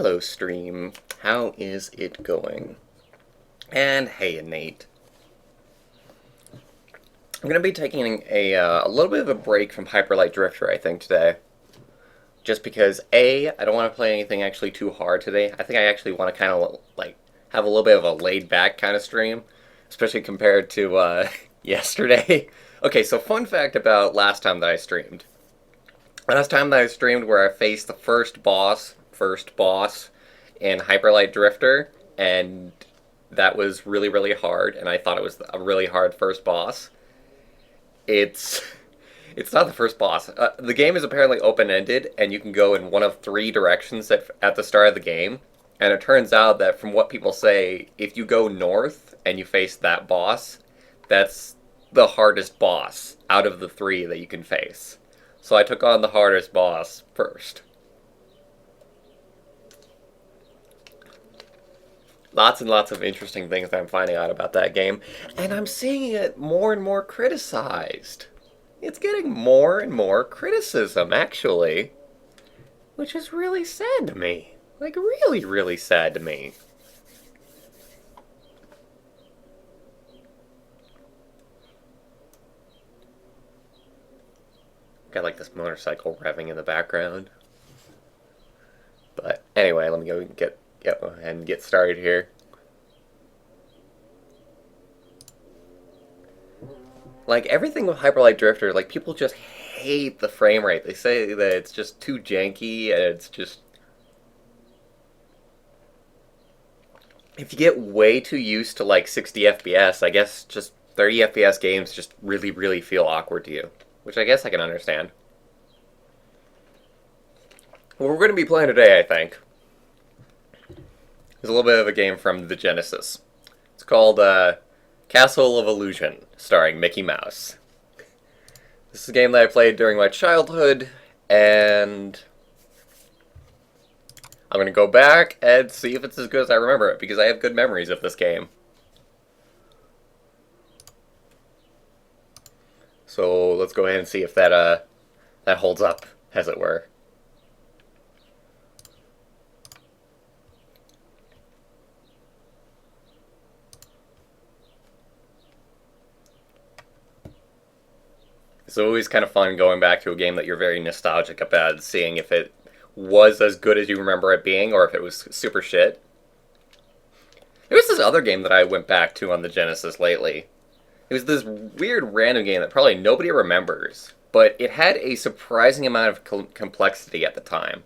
Hello, stream. How is it going? And hey, Nate. I'm going to be taking a little bit of a break from Hyper Light Drifter, I think, today. Just because, A, I don't want to play anything actually too hard today. I think I actually want to kind of, like, have a little bit of a laid-back kind of stream. Especially compared to, yesterday. Okay, so fun fact about last time that I streamed. Last time that I streamed where I faced the first boss in Hyper Light Drifter, and that was really, really hard, and I thought it was a really hard first boss. It's not the first boss. The game is apparently open-ended, and you can go in one of three directions at the start of the game. And it turns out that from what people say, if you go north and you face that boss, that's the hardest boss out of the three that you can face. So I took on the hardest boss first. Lots and lots of interesting things that I'm finding out about that game, and I'm seeing it more and more criticized. It's getting more and more criticism, actually, which is really sad to me. Like, really, really sad to me. Got like this motorcycle revving in the background. But anyway, let me go get ahead and get started here. Like, everything with Hyper Light Drifter, like, people just hate the frame rate. They say that it's just too janky, and it's just... If you get way too used to, like, 60 FPS, I guess just 30 FPS games just really, really feel awkward to you. Which I guess I can understand. What we're going to be playing today, I think, is a little bit of a game from the Genesis. It's called Castle of Illusion, starring Mickey Mouse. This is a game that I played during my childhood, and I'm going to go back and see if it's as good as I remember it, because I have good memories of this game. So let's go ahead and see if that holds up, as it were. It's always kind of fun going back to a game that you're very nostalgic about, seeing if it was as good as you remember it being, or if it was super shit. There was this other game that I went back to on the Genesis lately. It was this weird random game that probably nobody remembers, but it had a surprising amount of complexity at the time.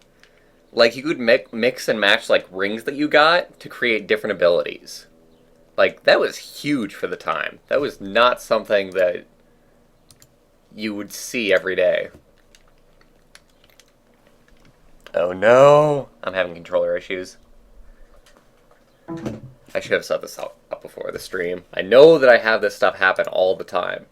Like, you could mix and match, like, rings that you got to create different abilities. Like, that was huge for the time. That was not something that you would see every day. Oh no! I'm having controller issues. I should have set this up before the stream. I know that I have this stuff happen all the time.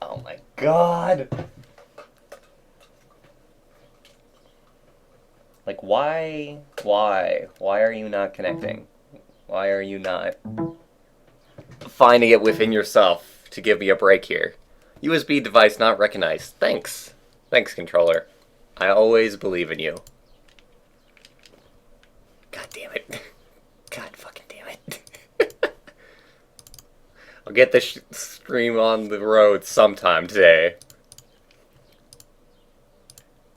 Oh my god! Like, why are you not connecting? Why are you not finding it within yourself to give me a break here? USB device not recognized. Thanks. Thanks, controller. I always believe in you. God damn it. God fucking damn it. I'll get this stream on the road sometime today.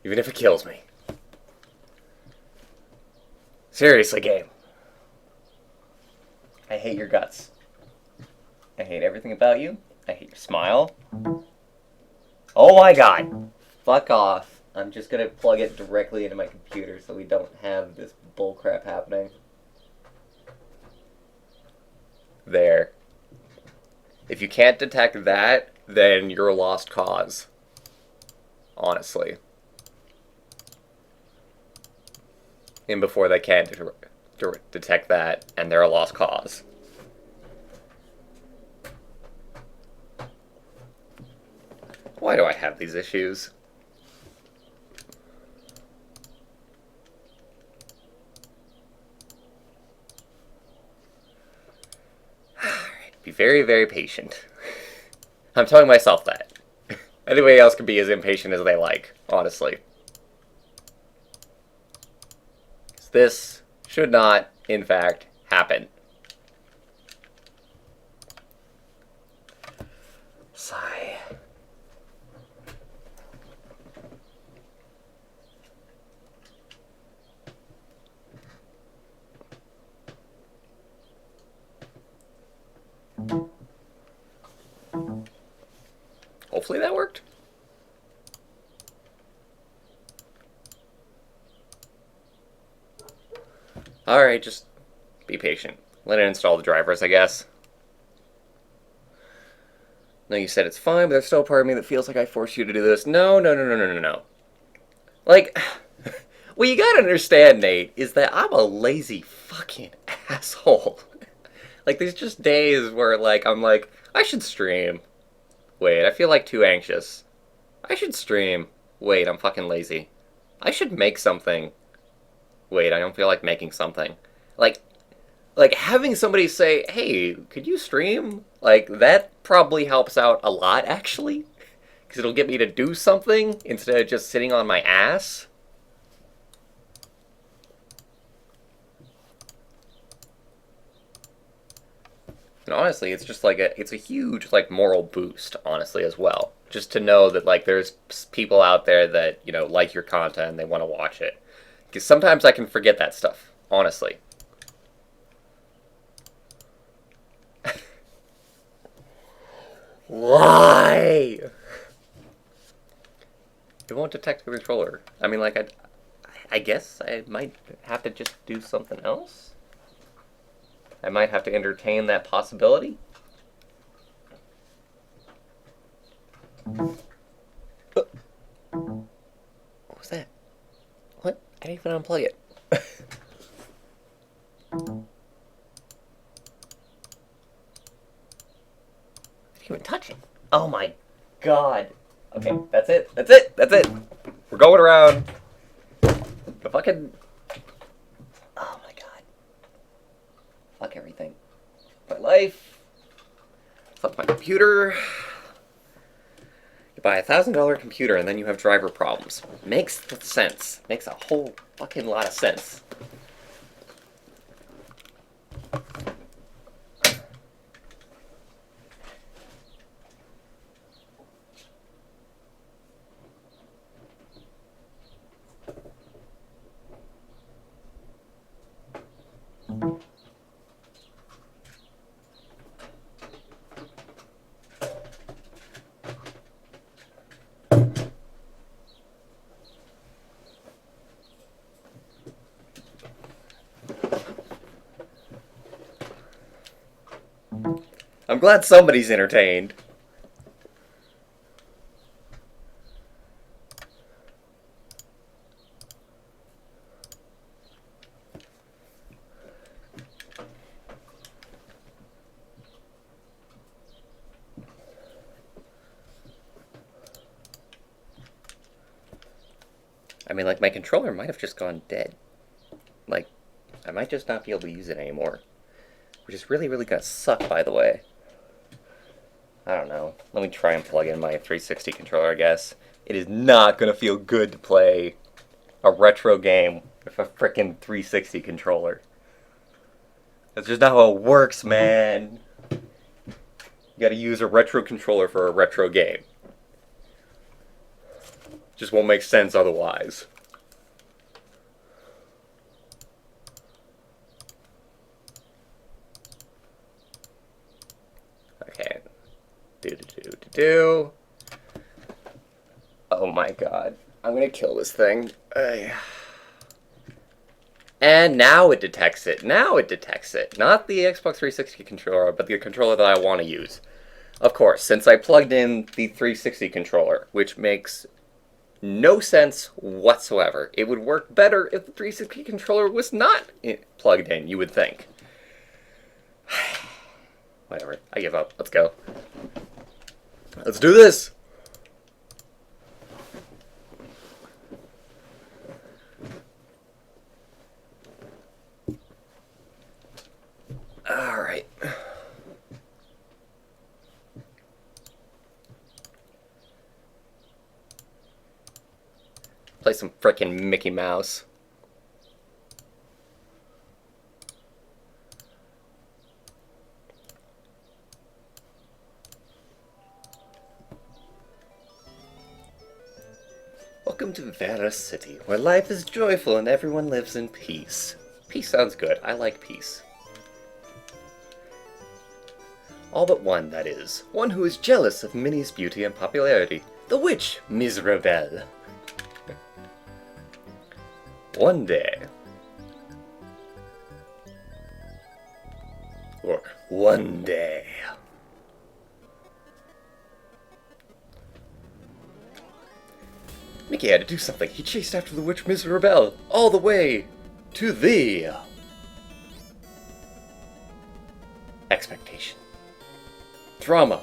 Even if it kills me. Seriously, game. I hate your guts. I hate everything about you. I hate your smile. Oh my god! Fuck off. I'm just gonna plug it directly into my computer so we don't have this bullcrap happening. There. If you can't detect that, then you're a lost cause. Honestly. And before they can detect that, and they're a lost cause. Why do I have these issues? Be very, very patient. I'm telling myself that. Anybody else can be as impatient as they like, honestly. This should not, in fact, happen. Sigh. Hopefully that worked. Alright, just be patient. Let it install the drivers, I guess. No, you said it's fine, but there's still a part of me that feels like I forced you to do this. No, no, no, no, no, no, no. Like, what you gotta understand, Nate, is that I'm a lazy fucking asshole. Like, there's just days where, like, I'm like, I should stream. Wait, I feel like too anxious. I should stream. Wait, I'm fucking lazy. I should make something. Wait, I don't feel like making something. Like, having somebody say, hey, could you stream? Like, that probably helps out a lot, actually. Because it'll get me to do something instead of just sitting on my ass. And honestly, it's just like it's a huge, like, moral boost, honestly, as well. Just to know that, like, there's people out there that, you know, like your content and they want to watch it. Because sometimes I can forget that stuff, honestly. Why? It won't detect the controller. I mean, like, I guess I might have to just do something else. I might have to entertain that possibility. What was that? What? I didn't even unplug it. I didn't even touch it. Oh my god. Okay, that's it. That's it. That's it. We're going around. The fucking... Oh my god. Fuck everything. My life. Fuck my computer. You buy a $1,000 computer and then you have driver problems. Makes sense. Makes a whole fucking lot of sense. I'm glad somebody's entertained. I mean, like, my controller might have just gone dead. Like, I might just not be able to use it anymore. Which is really, really gonna suck, by the way. I don't know. Let me try and plug in my 360 controller, I guess. It is not gonna feel good to play a retro game with a frickin' 360 controller. That's just not how it works, man. You gotta use a retro controller for a retro game. Just won't make sense otherwise. Okay. Do. Oh my god. I'm gonna kill this thing. And now it detects it. Now it detects it. Not the Xbox 360 controller, but the controller that I want to use. Of course, since I plugged in the 360 controller, which makes no sense whatsoever. It would work better if the 360 controller was not plugged in, you would think. Whatever. I give up. Let's go. Let's do this! Alright. Play some frickin' Mickey Mouse. Welcome to Vera City, where life is joyful and everyone lives in peace. Peace sounds good. I like peace. All but one, that is. One who is jealous of Minnie's beauty and popularity. The witch, Misrabelle. One day. Or one day. Mickey had to do something. He chased after the witch Misrabelle all the way to the expectation. Drama.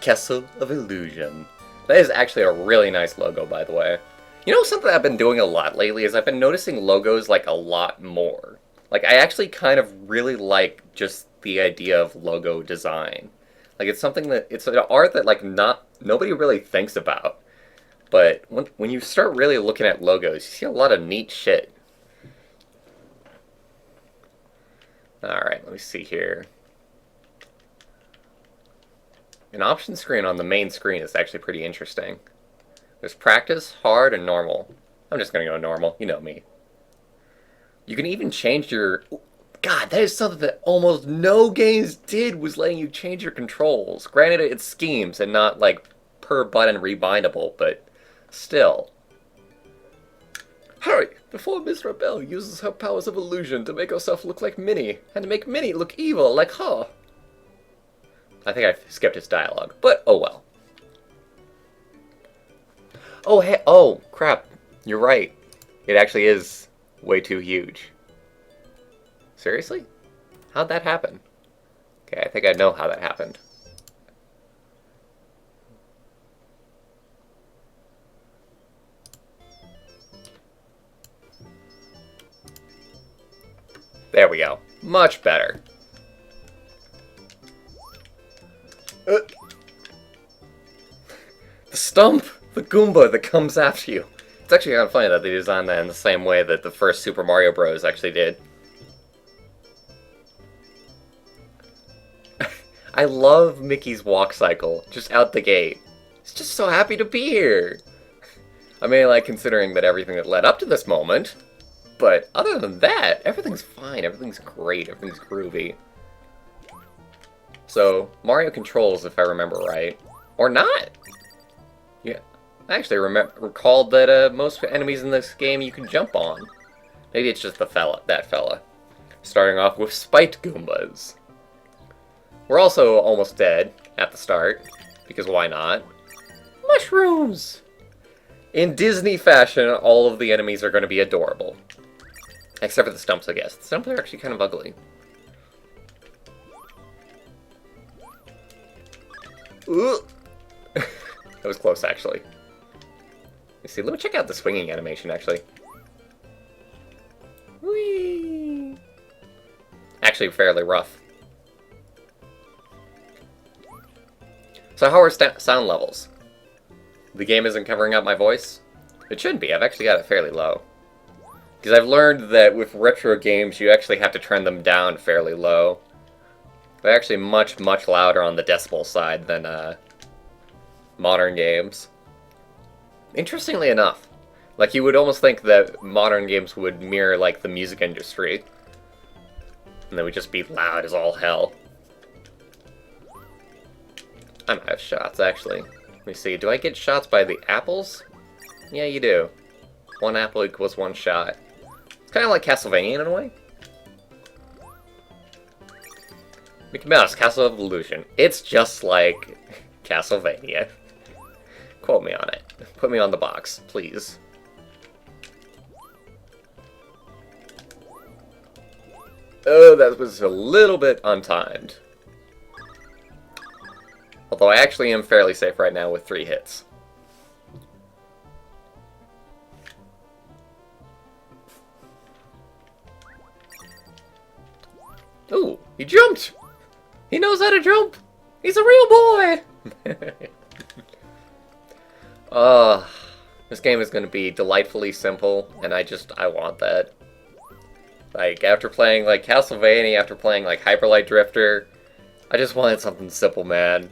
Castle of Illusion. That is actually a really nice logo, by the way. You know something I've been doing a lot lately is I've been noticing logos like a lot more. Like I actually kind of really like just the idea of logo design. Like it's something that it's an art that like nobody really thinks about. But when you start really looking at logos, you see a lot of neat shit. Alright, let me see here. An option screen on the main screen is actually pretty interesting. There's practice, hard, and normal. I'm just gonna go normal, you know me. You can even change your... God, that is something that almost no games did, was letting you change your controls. Granted, it's schemes and not, like, per button rebindable, but still. Hurry! Before Miss Rebelle uses her powers of illusion to make herself look like Minnie, and to make Minnie look evil like her. I think I skipped his dialogue, but oh well. Oh, hey, oh, crap. You're right. It actually is way too huge. Seriously? How'd that happen? Okay, I think I know how that happened. There we go. Much better. The stump! The Goomba that comes after you. It's actually kind of funny that they designed that in the same way that the first Super Mario Bros. Actually did. I love Mickey's walk cycle, just out the gate. He's just so happy to be here. I mean, like, considering that everything that led up to this moment. But other than that, everything's fine, everything's great, everything's groovy. So, Mario controls, if I remember right. Or not! Yeah, I actually recalled that most enemies in this game you can jump on. Maybe it's just that fella. Starting off with Spite Goombas. We're also almost dead at the start, because why not? Mushrooms! In Disney fashion, all of the enemies are going to be adorable. Except for the stumps, I guess. The stumps are actually kind of ugly. Ooh. That was close, actually. Let's see, let me check out the swinging animation, actually. Whee! Actually, fairly rough. So how are sound levels? The game isn't covering up my voice? It shouldn't be, I've actually got it fairly low. Because I've learned that with retro games, you actually have to turn them down fairly low. They're actually much, much louder on the decibel side than modern games. Interestingly enough, like you would almost think that modern games would mirror like the music industry. And they would just be loud as all hell. I might have shots, actually. Let me see, do I get shots by the apples? Yeah, you do. One apple equals one shot. It's kind of like Castlevania in a way. Mickey Mouse, Castle of Illusion. It's just like Castlevania. Quote me on it. Put me on the box, please. Oh, that was a little bit untimed. Although I actually am fairly safe right now with 3 hits. Ooh, he jumped! He knows how to jump! He's a real boy! This game is going to be delightfully simple, and I want that. Like, after playing, like, Castlevania, after playing, like, Hyper Light Drifter, I just wanted something simple, man.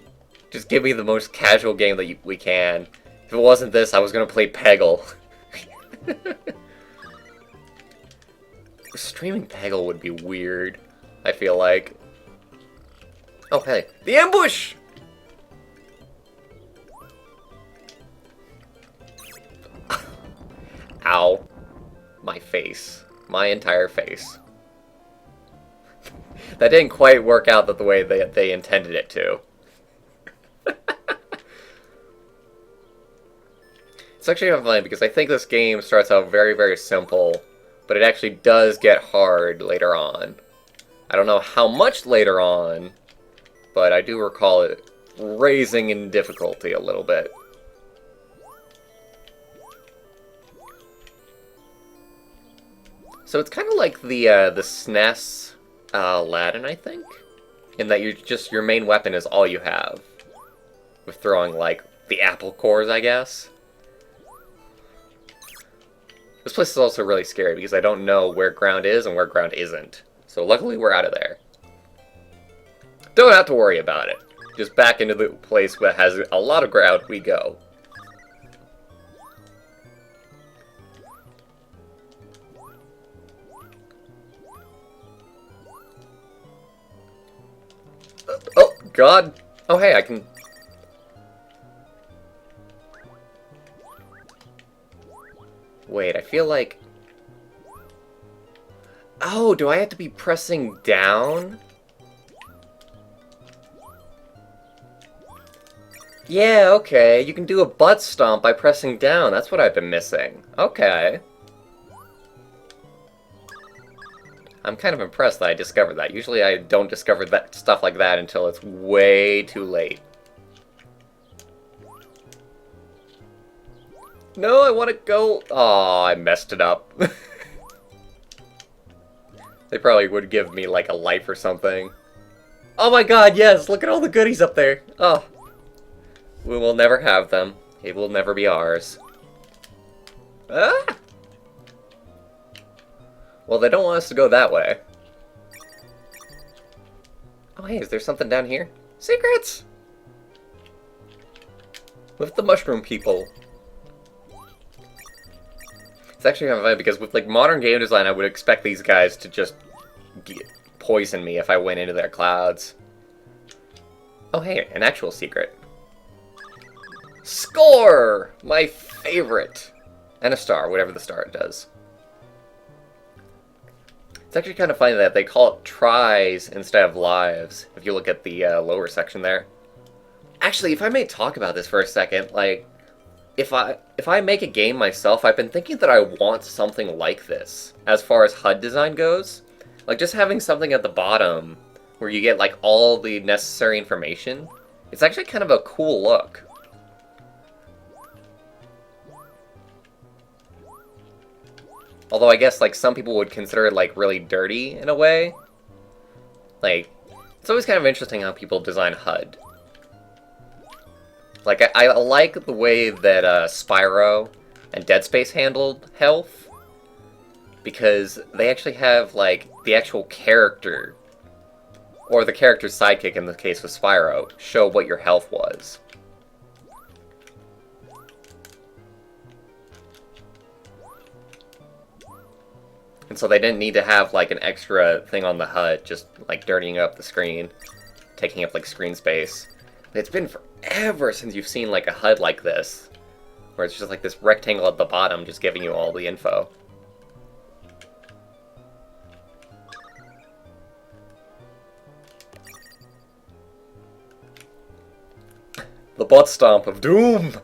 Just give me the most casual game that we can. If it wasn't this, I was going to play Peggle. Streaming Peggle would be weird, I feel like. Oh, hey. The ambush! Ow. My face. My entire face. That didn't quite work out the way they intended it to. It's actually kind of funny because I think this game starts out very, very simple, but it actually does get hard later on. I don't know how much later on, but I do recall it raising in difficulty a little bit. So it's kind of like the SNES Aladdin, I think, in that your main weapon is all you have, with throwing like the apple cores, I guess. This place is also really scary because I don't know where ground is and where ground isn't. So luckily we're out of there. Don't have to worry about it. Just back into the place that has a lot of ground we go. Oh, God. Oh, hey, I can... Wait, I feel like... Oh, do I have to be pressing down? Yeah, okay. You can do a butt stomp by pressing down. That's what I've been missing. Okay. I'm kind of impressed that I discovered that. Usually I don't discover that stuff like that until it's way too late. No, I want to go... Aw, I messed it up. They probably would give me, like, a life or something. Oh my god, yes! Look at all the goodies up there! Oh. We will never have them. It will never be ours. Ah! Well, they don't want us to go that way. Oh, hey, is there something down here? Secrets! With the mushroom people. It's actually kind of funny because with like modern game design, I would expect these guys to just poison me if I went into their clouds. Oh hey, an actual secret. Score! My favorite! And a star, whatever the star it does. It's actually kind of funny that they call it tries instead of lives, if you look at the lower section there. Actually, if I may talk about this for a second, like, if I make a game myself, I've been thinking that I want something like this, as far as HUD design goes. Like, just having something at the bottom, where you get, like, all the necessary information. It's actually kind of a cool look. Although I guess, like, some people would consider it, like, really dirty, in a way. Like, it's always kind of interesting how people design HUD. Like, I like the way that Spyro and Dead Space handled health, because they actually have, like, the actual character, or the character's sidekick in the case with Spyro, show what your health was. And so they didn't need to have, like, an extra thing on the HUD, just, like, dirtying up the screen, taking up, like, screen space. It's been forever since you've seen, like, a HUD like this, where it's just, like, this rectangle at the bottom just giving you all the info. The butt stomp of doom!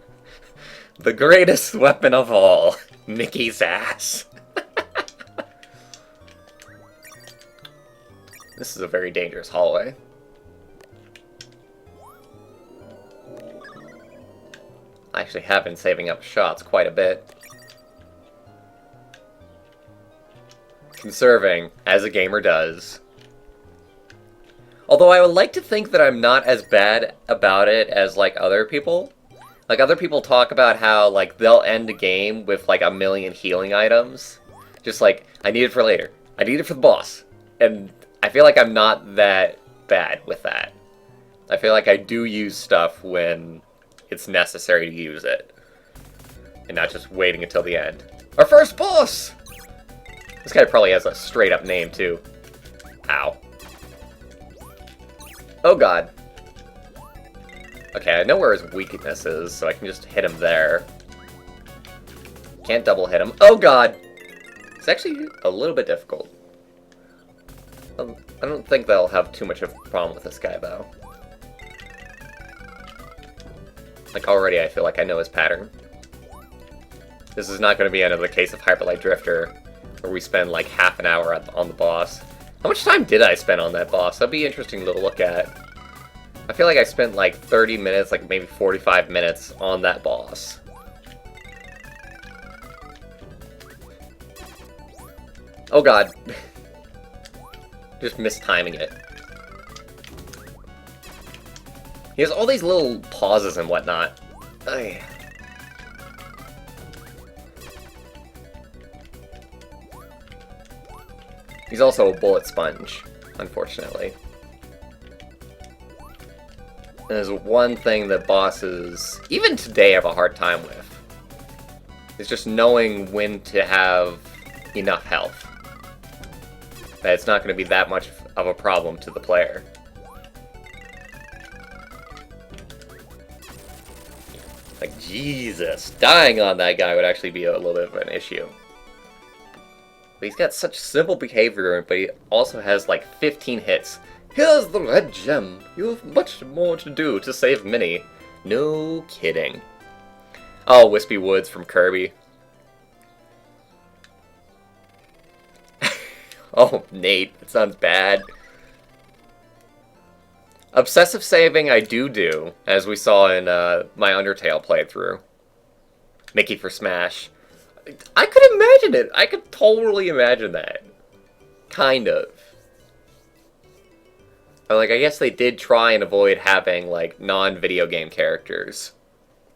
The greatest weapon of all. Mickey's ass. This is a very dangerous hallway. I actually have been saving up shots quite a bit. Conserving, as a gamer does. Although I would like to think that I'm not as bad about it as, like, other people. Like, other people talk about how, like, they'll end a game with, like, 1,000,000 healing items. Just like, I need it for later. I need it for the boss. And I feel like I'm not that bad with that. I feel like I do use stuff when it's necessary to use it. And not just waiting until the end. Our first boss! This guy probably has a straight-up name, too. Ow. Oh god. Okay, I know where his weakness is, so I can just hit him there. Can't double hit him. Oh god! It's actually a little bit difficult. I don't think they'll have too much of a problem with this guy, though. Like, already I feel like I know his pattern. This is not going to be another case of Hyper Light Drifter, where we spend like half an hour on the boss. How much time did I spend on that boss? That'd be interesting to look at. I feel like I spent like 30 minutes, like maybe 45 minutes on that boss. Oh god. Just mistiming it. He has all these little pauses and whatnot. Ugh. He's also a bullet sponge, unfortunately. And there's one thing that bosses, even today, have a hard time with. It's just knowing when to have enough health. That it's not going to be that much of a problem to the player. Like, Jesus, dying on that guy would actually be a little bit of an issue. But he's got such simple behavior, but he also has like 15 hits. Here's the red gem. You have much more to do to save Minnie. No kidding. Oh, Wispy Woods from Kirby. Oh, Nate, that sounds bad. Obsessive saving I do, as we saw in my Undertale playthrough. Mickey for Smash. I could imagine it. I could totally imagine that. Kind of. But, like, I guess they did try and avoid having, like, non-video game characters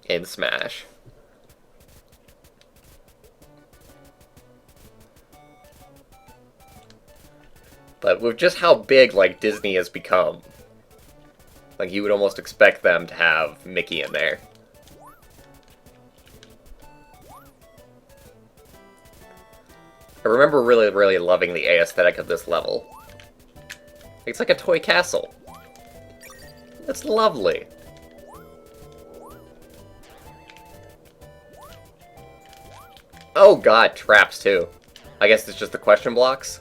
in Smash. But with just how big, like, Disney has become, like, you would almost expect them to have Mickey in there. I remember really, really loving the aesthetic of this level. It's like a toy castle. It's lovely. Oh god, traps too. I guess it's just the question blocks.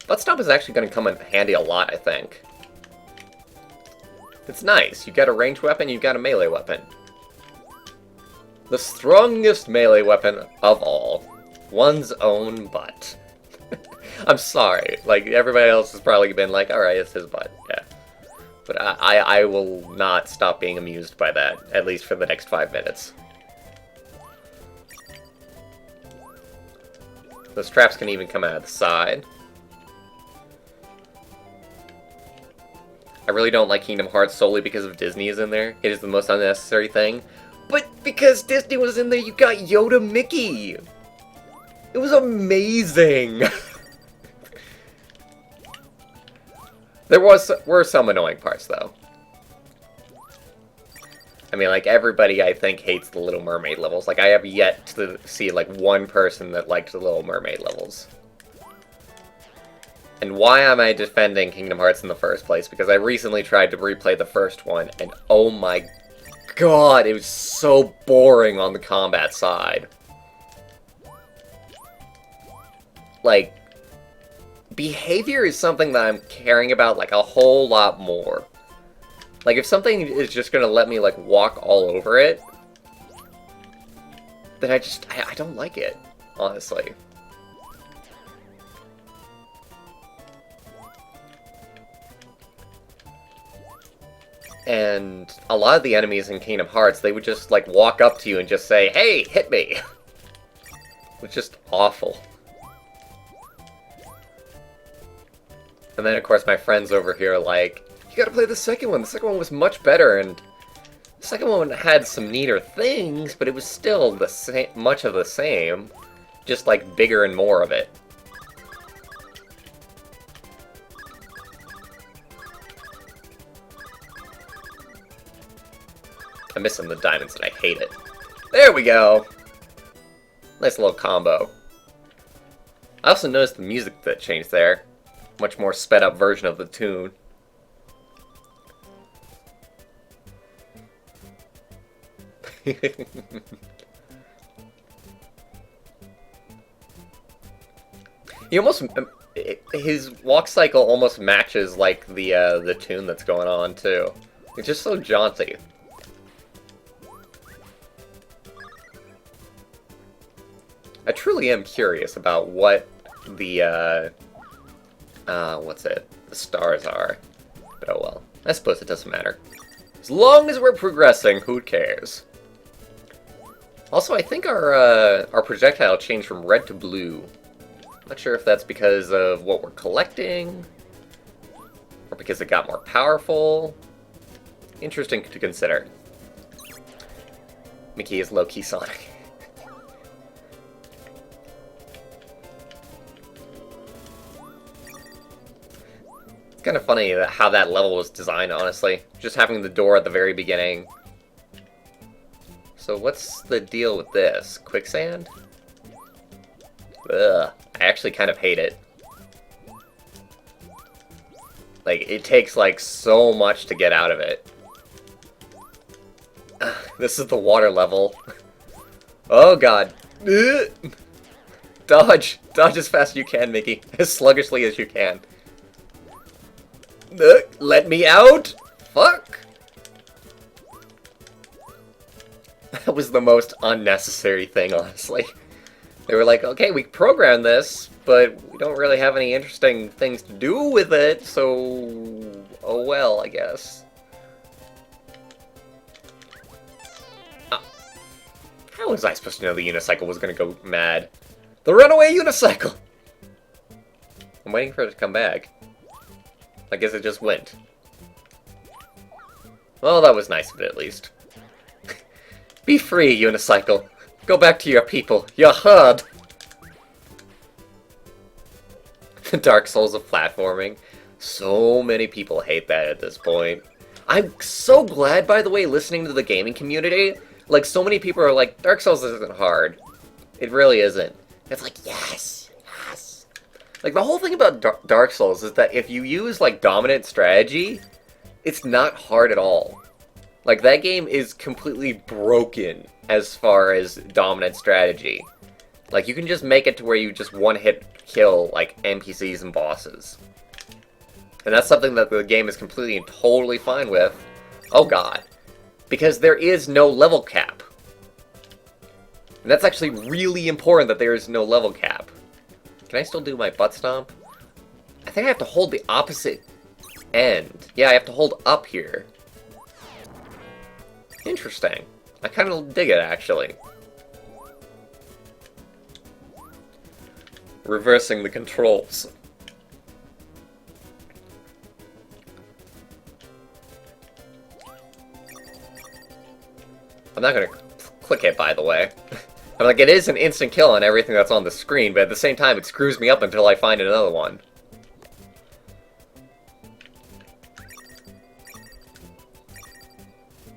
Butt Stomp is actually going to come in handy a lot, I think. It's nice. You've got a ranged weapon, you've got a melee weapon. The strongest melee weapon of all. One's own butt. I'm sorry. Like, everybody else has probably been like, alright, it's his butt. Yeah. But I will not stop being amused by that, at least for the next 5 minutes. Those traps can even come out of the side. I really don't like Kingdom Hearts solely because of Disney is in there. It is the most unnecessary thing. But because Disney was in there, you got Yoda Mickey! It was amazing! There were some annoying parts, though. I mean, like, everybody, I think, hates the Little Mermaid levels. Like, I have yet to see, like, one person that liked the Little Mermaid levels. And why am I defending Kingdom Hearts in the first place? Because I recently tried to replay the first one, and oh my god, it was so boring on the combat side. Like, behavior is something that I'm caring about, like, a whole lot more. Like, if something is just gonna let me, like, walk all over it, then I don't like it, honestly. And a lot of the enemies in Kingdom Hearts, they would just, like, walk up to you and just say, hey, hit me! It's just awful. And then, of course, my friends over here are like, you gotta play the second one. The second one was much better, and the second one had some neater things, but it was still the same, much of the same, just like bigger and more of it. I'm missing the diamonds and I hate it. There we go! Nice little combo. I also noticed the music that changed there. Much more sped up version of the tune. He almost... his walk cycle almost matches, like, the tune that's going on, too. It's just so jaunty. I truly am curious about what the, what's it? The stars are. But oh well. I suppose it doesn't matter. As long as we're progressing, who cares? Also, I think our projectile changed from red to blue. Not sure if that's because of what we're collecting, or because it got more powerful. Interesting to consider. Mickey is low-key Sonic. It's kind of funny how that level was designed, honestly. Just having the door at the very beginning. So what's the deal with this? Quicksand? Ugh. I actually kind of hate it. Like, it takes, like, so much to get out of it. This is the water level. Oh, God. Ugh. Dodge! Dodge as fast as you can, Mickey. As sluggishly as you can. Let me out! Fuck! That was the most unnecessary thing, honestly. They were like, okay, we programmed this, but we don't really have any interesting things to do with it, so... oh well, I guess. How was I supposed to know the unicycle was gonna go mad? The runaway unicycle! I'm waiting for it to come back. I guess it just went. Well, that was nice of it, at least. Be free, unicycle. Go back to your people, your herd! The Dark Souls of platforming. So many people hate that at this point. I'm so glad, by the way, listening to the gaming community. Like, so many people are like, Dark Souls isn't hard. It really isn't. It's like, yes! Yes! Like, the whole thing about Dark Souls is that if you use, like, dominant strategy, it's not hard at all. Like, that game is completely broken as far as dominant strategy. Like, you can just make it to where you just one-hit kill, like, NPCs and bosses. And that's something that the game is completely and totally fine with. Oh god. Because there is no level cap. And that's actually really important that there is no level cap. Can I still do my butt stomp? I think I have to hold the opposite end. Yeah, I have to hold up here. Interesting. I kind of dig it, actually. Reversing the controls. I'm not gonna click it, by the way. I'm like, it is an instant kill on everything that's on the screen, but at the same time, it screws me up until I find another one.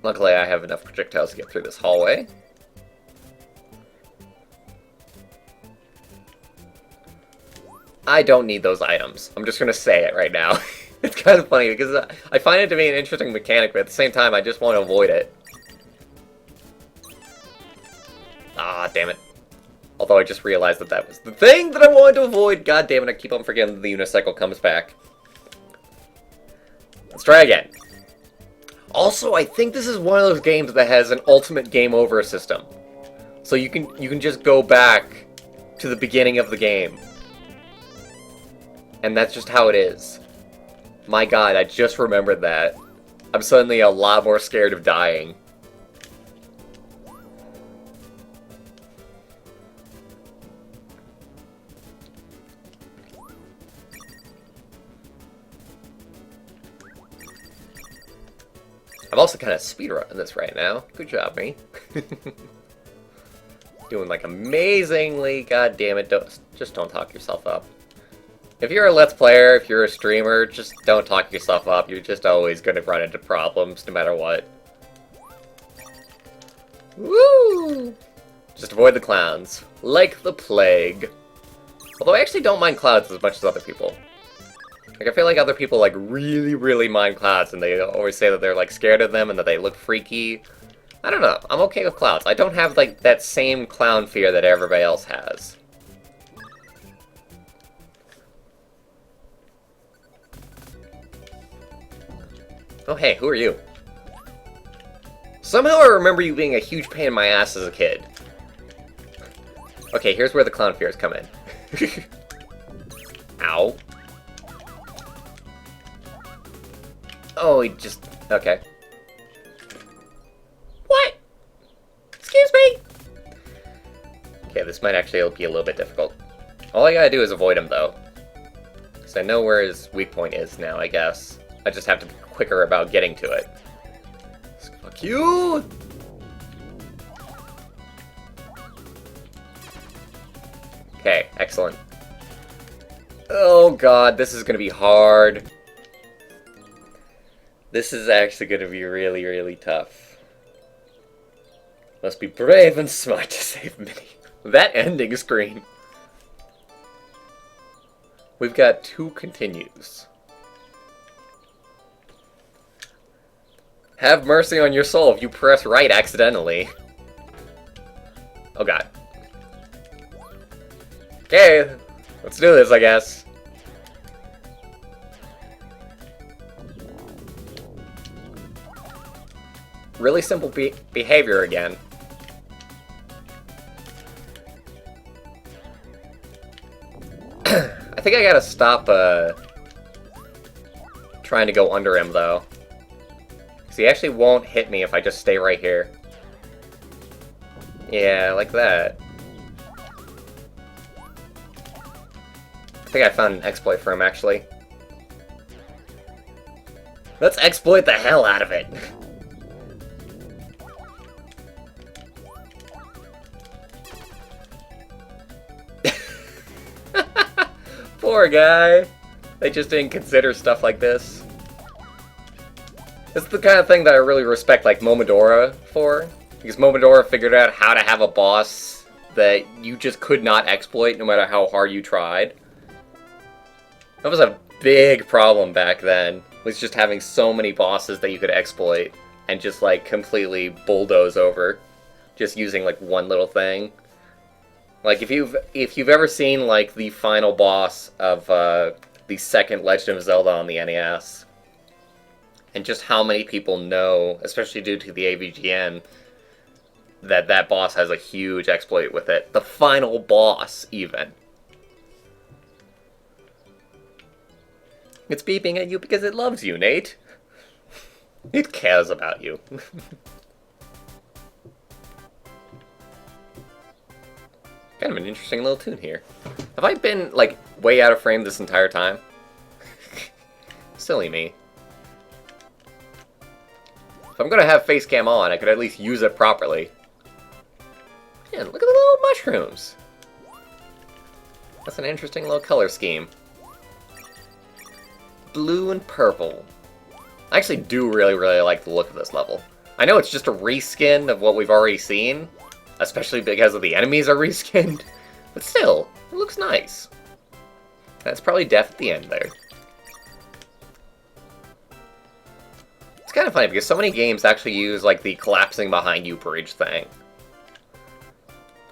Luckily, I have enough projectiles to get through this hallway. I don't need those items. I'm just gonna say it right now. It's kind of funny, because I find it to be an interesting mechanic, but at the same time, I just want to avoid it. Ah, damn it. Although I just realized that that was the thing that I wanted to avoid. God damn it, I keep on forgetting that the unicycle comes back. Let's try again. Also, I think this is one of those games that has an ultimate game over system. So you can just go back to the beginning of the game. And that's just how it is. My god, I just remembered that. I'm suddenly a lot more scared of dying. I'm also kind of speedrunning this right now. Good job, me. Doing like amazingly. God damn it! Just don't talk yourself up. If you're a Let's Player, if you're a streamer, just don't talk yourself up. You're just always going to run into problems, no matter what. Woo! Just avoid the clowns. Like the plague. Although I actually don't mind clouds as much as other people. Like, I feel like other people, like, really, really mind clouds, and they always say that they're, like, scared of them and that they look freaky. I don't know. I'm okay with clouds. I don't have, like, that same clown fear that everybody else has. Oh, hey, who are you? Somehow I remember you being a huge pain in my ass as a kid. Okay, here's where the clown fears come in. Ow. Oh, he just... okay. What? Excuse me? Okay, this might actually be a little bit difficult. All I gotta do is avoid him, though. Because I know where his weak point is now, I guess. I just have to be quicker about getting to it. Fuck you! Okay, excellent. Oh god, this is gonna be hard. This is actually gonna be really, really tough. Must be brave and smart to save me. That ending screen. We've got 2 continues. Have mercy on your soul if you press right accidentally. Oh god. Okay, let's do this, I guess. Really simple behavior again. I think I gotta stop trying to go under him, though. Because he actually won't hit me if I just stay right here. Yeah, like that. I think I found an exploit for him, actually. Let's exploit the hell out of it! Poor guy. They just didn't consider stuff like this. This is the kind of thing that I really respect, like, Momodora for. Because Momodora figured out how to have a boss that you just could not exploit no matter how hard you tried. That was a big problem back then, was just having so many bosses that you could exploit and just, like, completely bulldoze over. Just using, like, one little thing. Like, if you've ever seen, like, the final boss of the second Legend of Zelda on the NES, and just how many people know, especially due to the AVGN, that that boss has a huge exploit with it. The final boss, even. It's beeping at you because it loves you, Nate. It cares about you. Kind of an interesting little tune here. Have I been, like, way out of frame this entire time? Silly me. If I'm gonna have face cam on, I could at least use it properly. Man, look at the little mushrooms. That's an interesting little color scheme. Blue and purple. I actually do really, really like the look of this level. I know it's just a reskin of what we've already seen, especially because of the enemies are reskinned, but still, it looks nice. That's probably death at the end there. It's kind of funny because so many games actually use, like, the collapsing behind you bridge thing.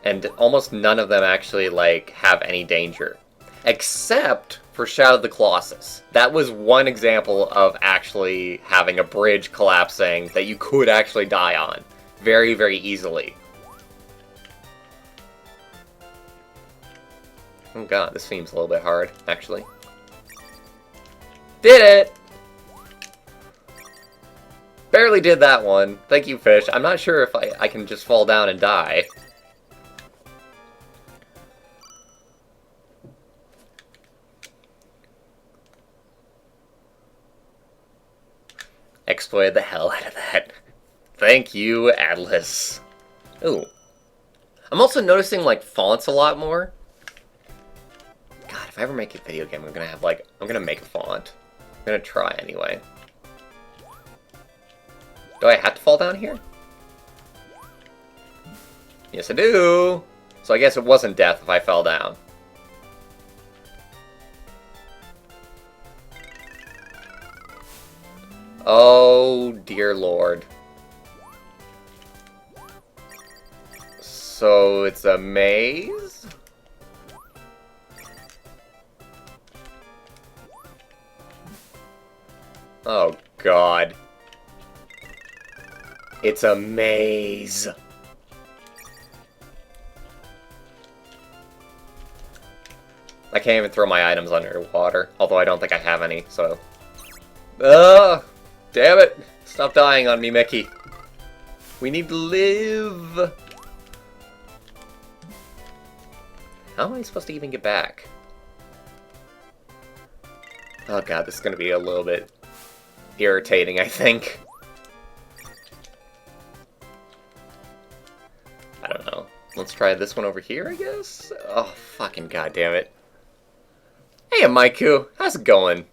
And almost none of them actually, like, have any danger. Except for Shadow of the Colossus. That was one example of actually having a bridge collapsing that you could actually die on. Very, very easily. Oh god, this seems a little bit hard, actually. Did it! Barely did that one. Thank you, fish. I'm not sure if I can just fall down and die. exploited the hell out of that. Thank you, Atlas. Ooh. I'm also noticing, like, fonts a lot more. God, if I ever make a video game, I'm gonna make a font. I'm gonna try anyway. Do I have to fall down here? Yes, I do! So I guess it wasn't death if I fell down. Oh, dear lord. So it's a maze? Oh, God. It's a maze. I can't even throw my items underwater, although I don't think I have any, so... Ugh! Damn it! Stop dying on me, Mickey. We need to live! How am I supposed to even get back? Oh god, this is gonna be a little bit irritating, I think. I don't know. Let's try this one over here, I guess? Oh, fucking goddammit. Hey, Maiku! How's it going?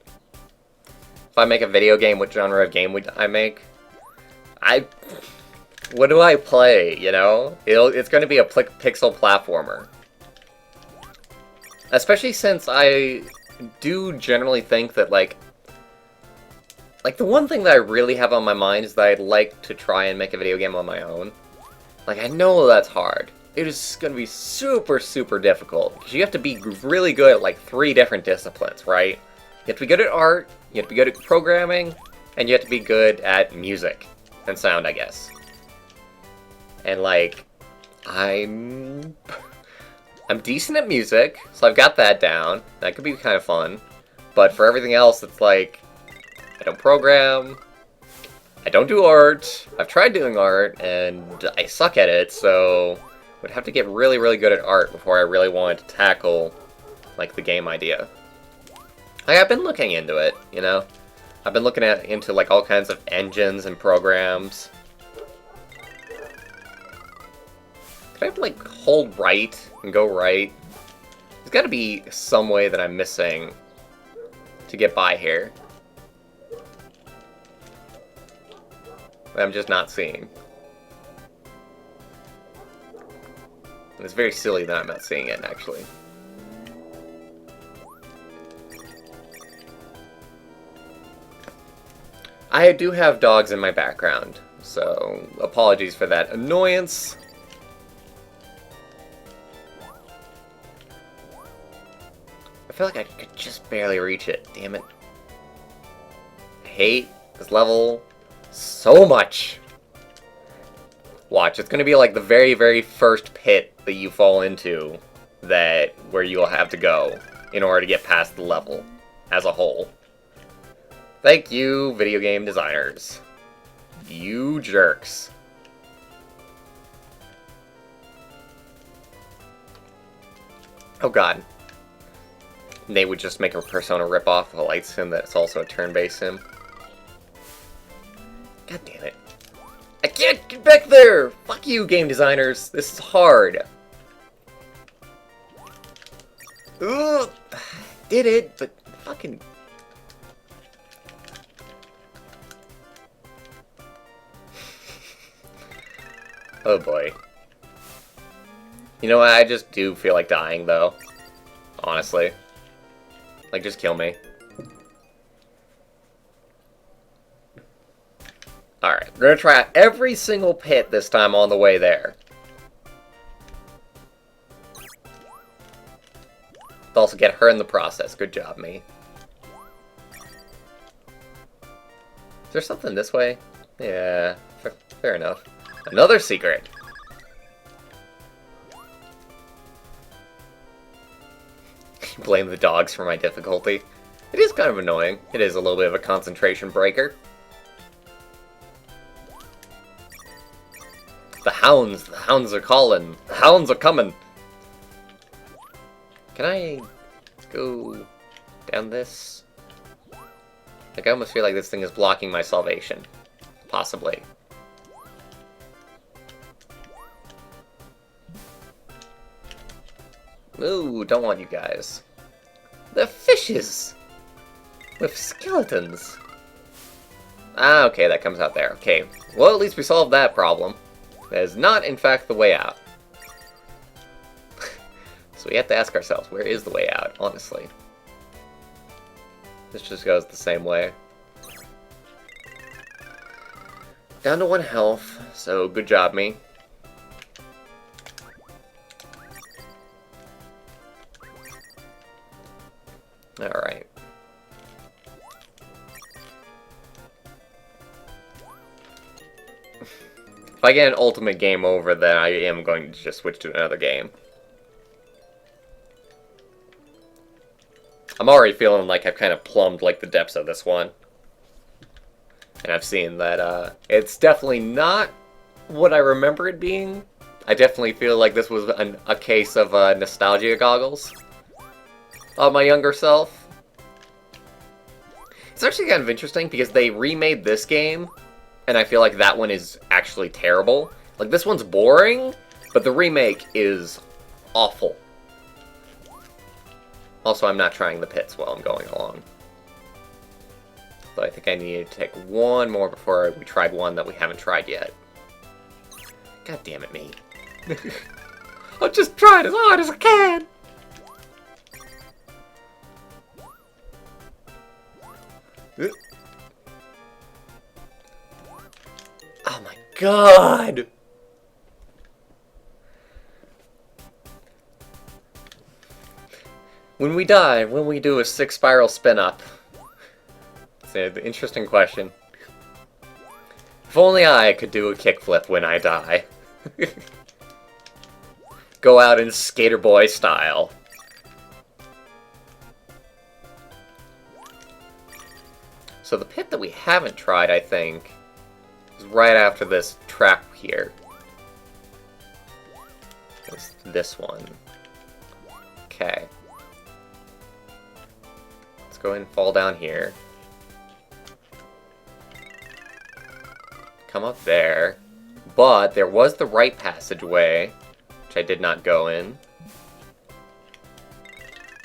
If I make a video game, what genre of game would I make? What do I play, you know? It's gonna be a pixel platformer. Especially since I do generally think that, like, the one thing that I really have on my mind is that I'd like to try and make a video game on my own. Like, I know that's hard. It is going to be super, super difficult. Because you have to be really good at, like, 3 different disciplines, right? You have to be good at art, you have to be good at programming, and you have to be good at music and sound, I guess. And, like, I'm decent at music, so I've got that down. That could be kind of fun. But for everything else, it's like, I don't program, I don't do art, I've tried doing art, and I suck at it, so I would have to get really, really good at art before I really wanted to tackle, like, the game idea. Like, I've been looking into it, you know? I've been looking into, like, all kinds of engines and programs. Could I, like, hold right and go right? There's gotta be some way that I'm missing to get by here. That I'm just not seeing. And it's very silly that I'm not seeing it, actually. I do have dogs in my background, so apologies for that annoyance. I feel like I could just barely reach it, damn it. I hate this level so much. Watch, it's gonna be like the very, very first pit that you fall into where you'll have to go in order to get past the level as a whole. Thank you, video game designers. You jerks. Oh god. They would just make a Persona ripoff of a light sim that's also a turn-based sim. God damn it. I can't get back there! Fuck you, game designers. This is hard. Ugh. Did it, but fucking... Oh boy. You know what, I just do feel like dying, though. Honestly. Like, just kill me. Alright, we're gonna try out every single pit this time on the way there. Let's also get her in the process. Good job, me. Is there something this way? Yeah, fair enough. Another secret! Blame the dogs for my difficulty. It is kind of annoying. It is a little bit of a concentration breaker. The hounds are calling. The hounds are coming. Can I go down this? Like, I almost feel like this thing is blocking my salvation. Possibly. Ooh, don't want you guys. They're fishes! With skeletons. Ah, okay, that comes out there. Okay, well, at least we solved that problem. That is not, in fact, the way out. So we have to ask ourselves, where is the way out, honestly? This just goes the same way. Down to 1 health, so good job, me. Alright. If I get an ultimate game over, then I am going to just switch to another game. I'm already feeling like I've kind of plumbed like the depths of this one. And I've seen that it's definitely not what I remember it being. I definitely feel like this was a case of nostalgia goggles of my younger self. It's actually kind of interesting because they remade this game, and I feel like that one is actually terrible. Like, this one's boring, but the remake is awful. Also, I'm not trying the pits while I'm going along. So I think I need to take one more before we tried one that we haven't tried yet. God damn it, me. I'm just trying as hard as I can! Oh my god! When we die, when we do a 6-spiral spin-up? It's an interesting question. If only I could do a kickflip when I die. Go out in Skater Boy style. So the pit that we haven't tried, I think, is right after this trap here. It's this one. Okay. Let's go ahead and fall down here. Come up there. But there was the right passageway, which I did not go in.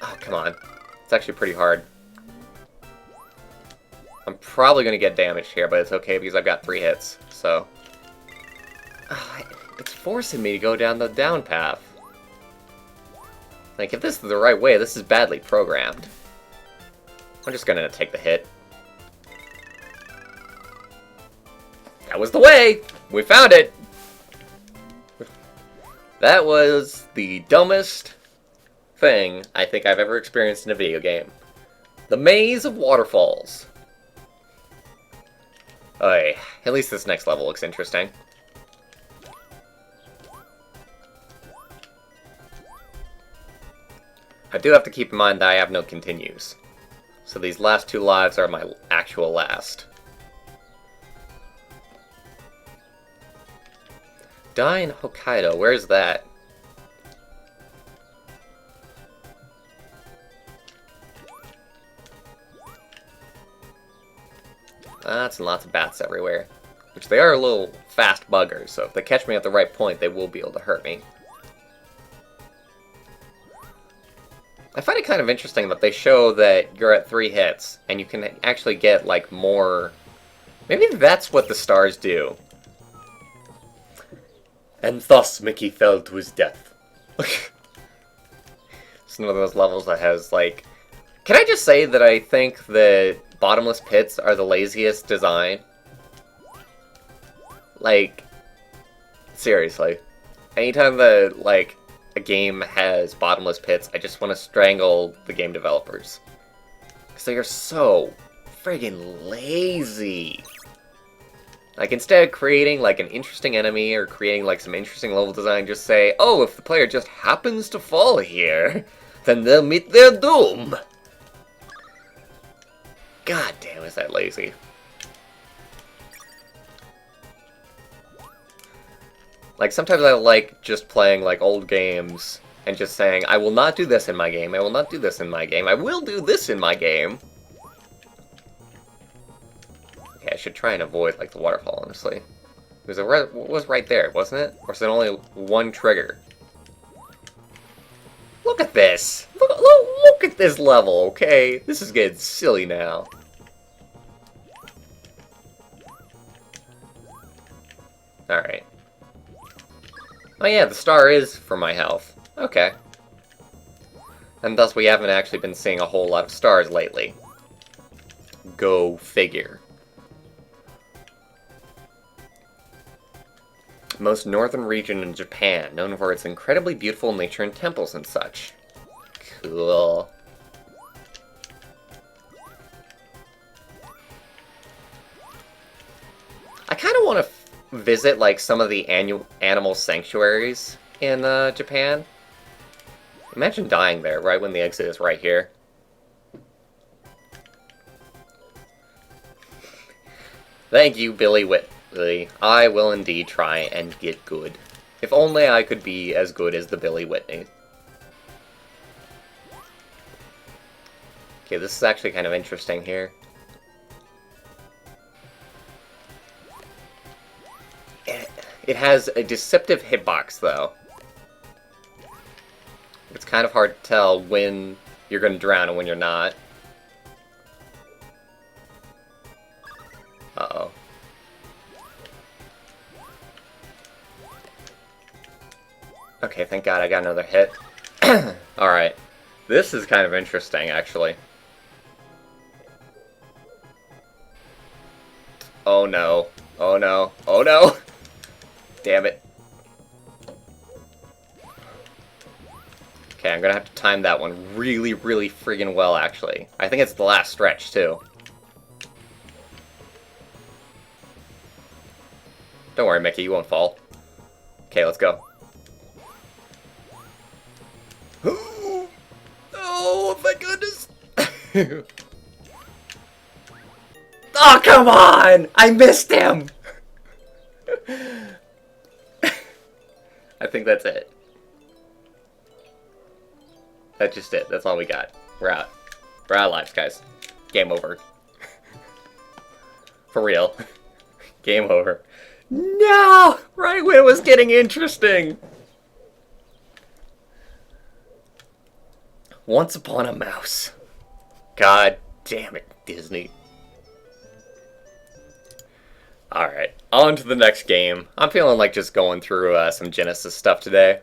Oh, come on. It's actually pretty hard. I'm probably going to get damaged here, but it's okay because I've got 3 hits, so... it's forcing me to go down the down path. Like, if this is the right way, this is badly programmed. I'm just going to take the hit. That was the way! We found it! That was the dumbest thing I think I've ever experienced in a video game. The Maze of Waterfalls. Oy, at least this next level looks interesting. I do have to keep in mind that I have no continues. So these last 2 lives are my actual last. Die in Hokkaido, where's that? Lots and lots of bats everywhere. Which they are a little fast buggers, so if they catch me at the right point, they will be able to hurt me. I find it kind of interesting that they show that you're at 3 hits, and you can actually get, like, more... Maybe that's what the stars do. And thus Mickey fell to his death. It's one of those levels that has, like... Can I just say that I think that bottomless pits are the laziest design? Like, seriously. Anytime that, like, a game has bottomless pits, I just want to strangle the game developers. Because they are so friggin' lazy. Like, instead of creating, like, an interesting enemy or creating, like, some interesting level design, just say, oh, if the player just happens to fall here, then they'll meet their doom. God damn, is that lazy. Like, sometimes I like just playing, like, old games and just saying, I will not do this in my game, I will not do this in my game, I will do this in my game. Okay, I should try and avoid, like, the waterfall, honestly. It was right there, wasn't it? Or is it only one trigger? Look at this! Look at this level, okay? This is getting silly now. Alright. Oh yeah, the star is for my health. Okay. And thus we haven't actually been seeing a whole lot of stars lately. Go figure. Most northern region in Japan, known for its incredibly beautiful nature and temples and such. Cool. I kind of want to visit, like, some of the animal sanctuaries in Japan. Imagine dying there, right when the exit is right here. Thank you, Billy Whitley. I will indeed try and get good. If only I could be as good as the Billy Whitney. Okay, this is actually kind of interesting here. It has a deceptive hitbox, though. It's kind of hard to tell when you're going to drown and when you're not. Uh-oh. Okay, thank God I got another hit. Alright. This is kind of interesting, actually. Oh no. Oh no. Oh no! Damn it. Okay, I'm gonna have to time that one really, really friggin' well, actually. I think it's the last stretch, too. Don't worry, Mickey, you won't fall. Okay, let's go. Oh, thank goodness! Oh, come on! I missed him! I think that's it. That's just it. That's all we got. We're out. We're out of lives, guys. Game over. For real. Game over. No! Right when it was getting interesting! Once Upon a Mouse. God damn it, Disney. Alright, on to the next game. I'm feeling like just going through some Genesis stuff today.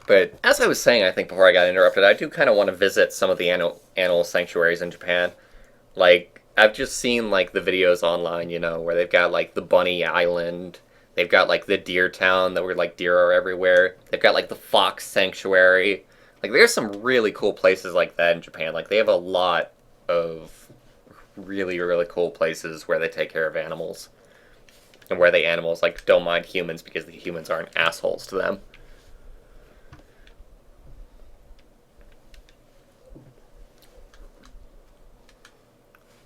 But as I was saying, I think before I got interrupted, I do kind of want to visit some of the animal sanctuaries in Japan. Like, I've just seen, like, the videos online, you know, where they've got, like, the Bunny Island. They've got, like, the Deer Town, where, like, deer are everywhere. They've got, like, the Fox Sanctuary. Like, there's some really cool places like that in Japan. Like, they have a lot of really, really cool places where they take care of animals. And where the animals, like, don't mind humans because the humans aren't assholes to them.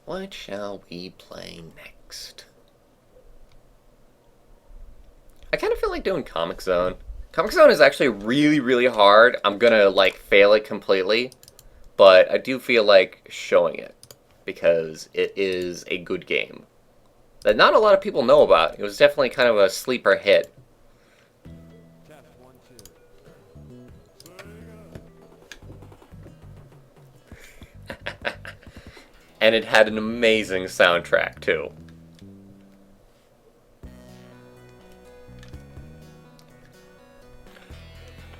What shall we play next? I kind of feel like doing Comix Zone. Comix Zone is actually really, really hard. I'm gonna, like, fail it completely. But I do feel like showing it. Because it is a good game. That not a lot of people know about. It was definitely kind of a sleeper hit. And it had an amazing soundtrack, too.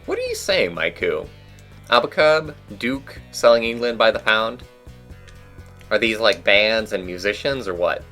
What are you saying, Maiku? Abacub? Duke? Selling England by the pound? Are these, like, bands and musicians, or what?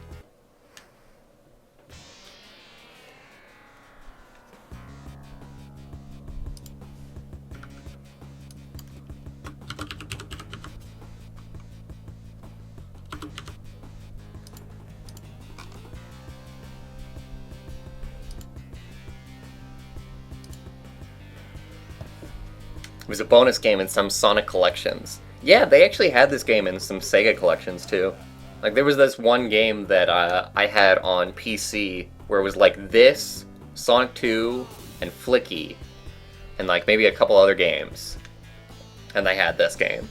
It was a bonus game in some Sonic collections. Yeah, they actually had this game in some Sega collections, too. Like, there was this one game that I had on PC where it was like this, Sonic 2, and Flicky, and like maybe a couple other games. And they had this game.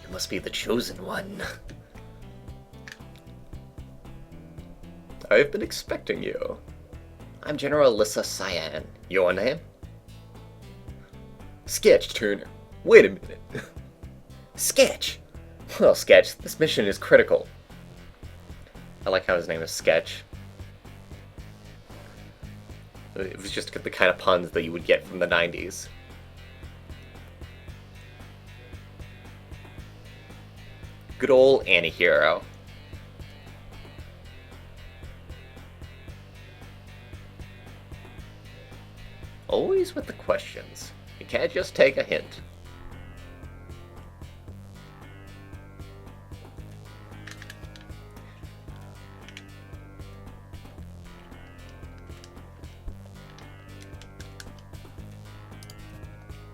I must be the chosen one. I've been expecting you. I'm General Alyssa Cyan. Your name? Sketch, Turner. Wait a minute. Sketch? Well, Sketch, this mission is critical. I like how his name is Sketch. It was just the kind of puns that you would get from the 90s. Good old anti-hero. Always with the questions. You can't just take a hint.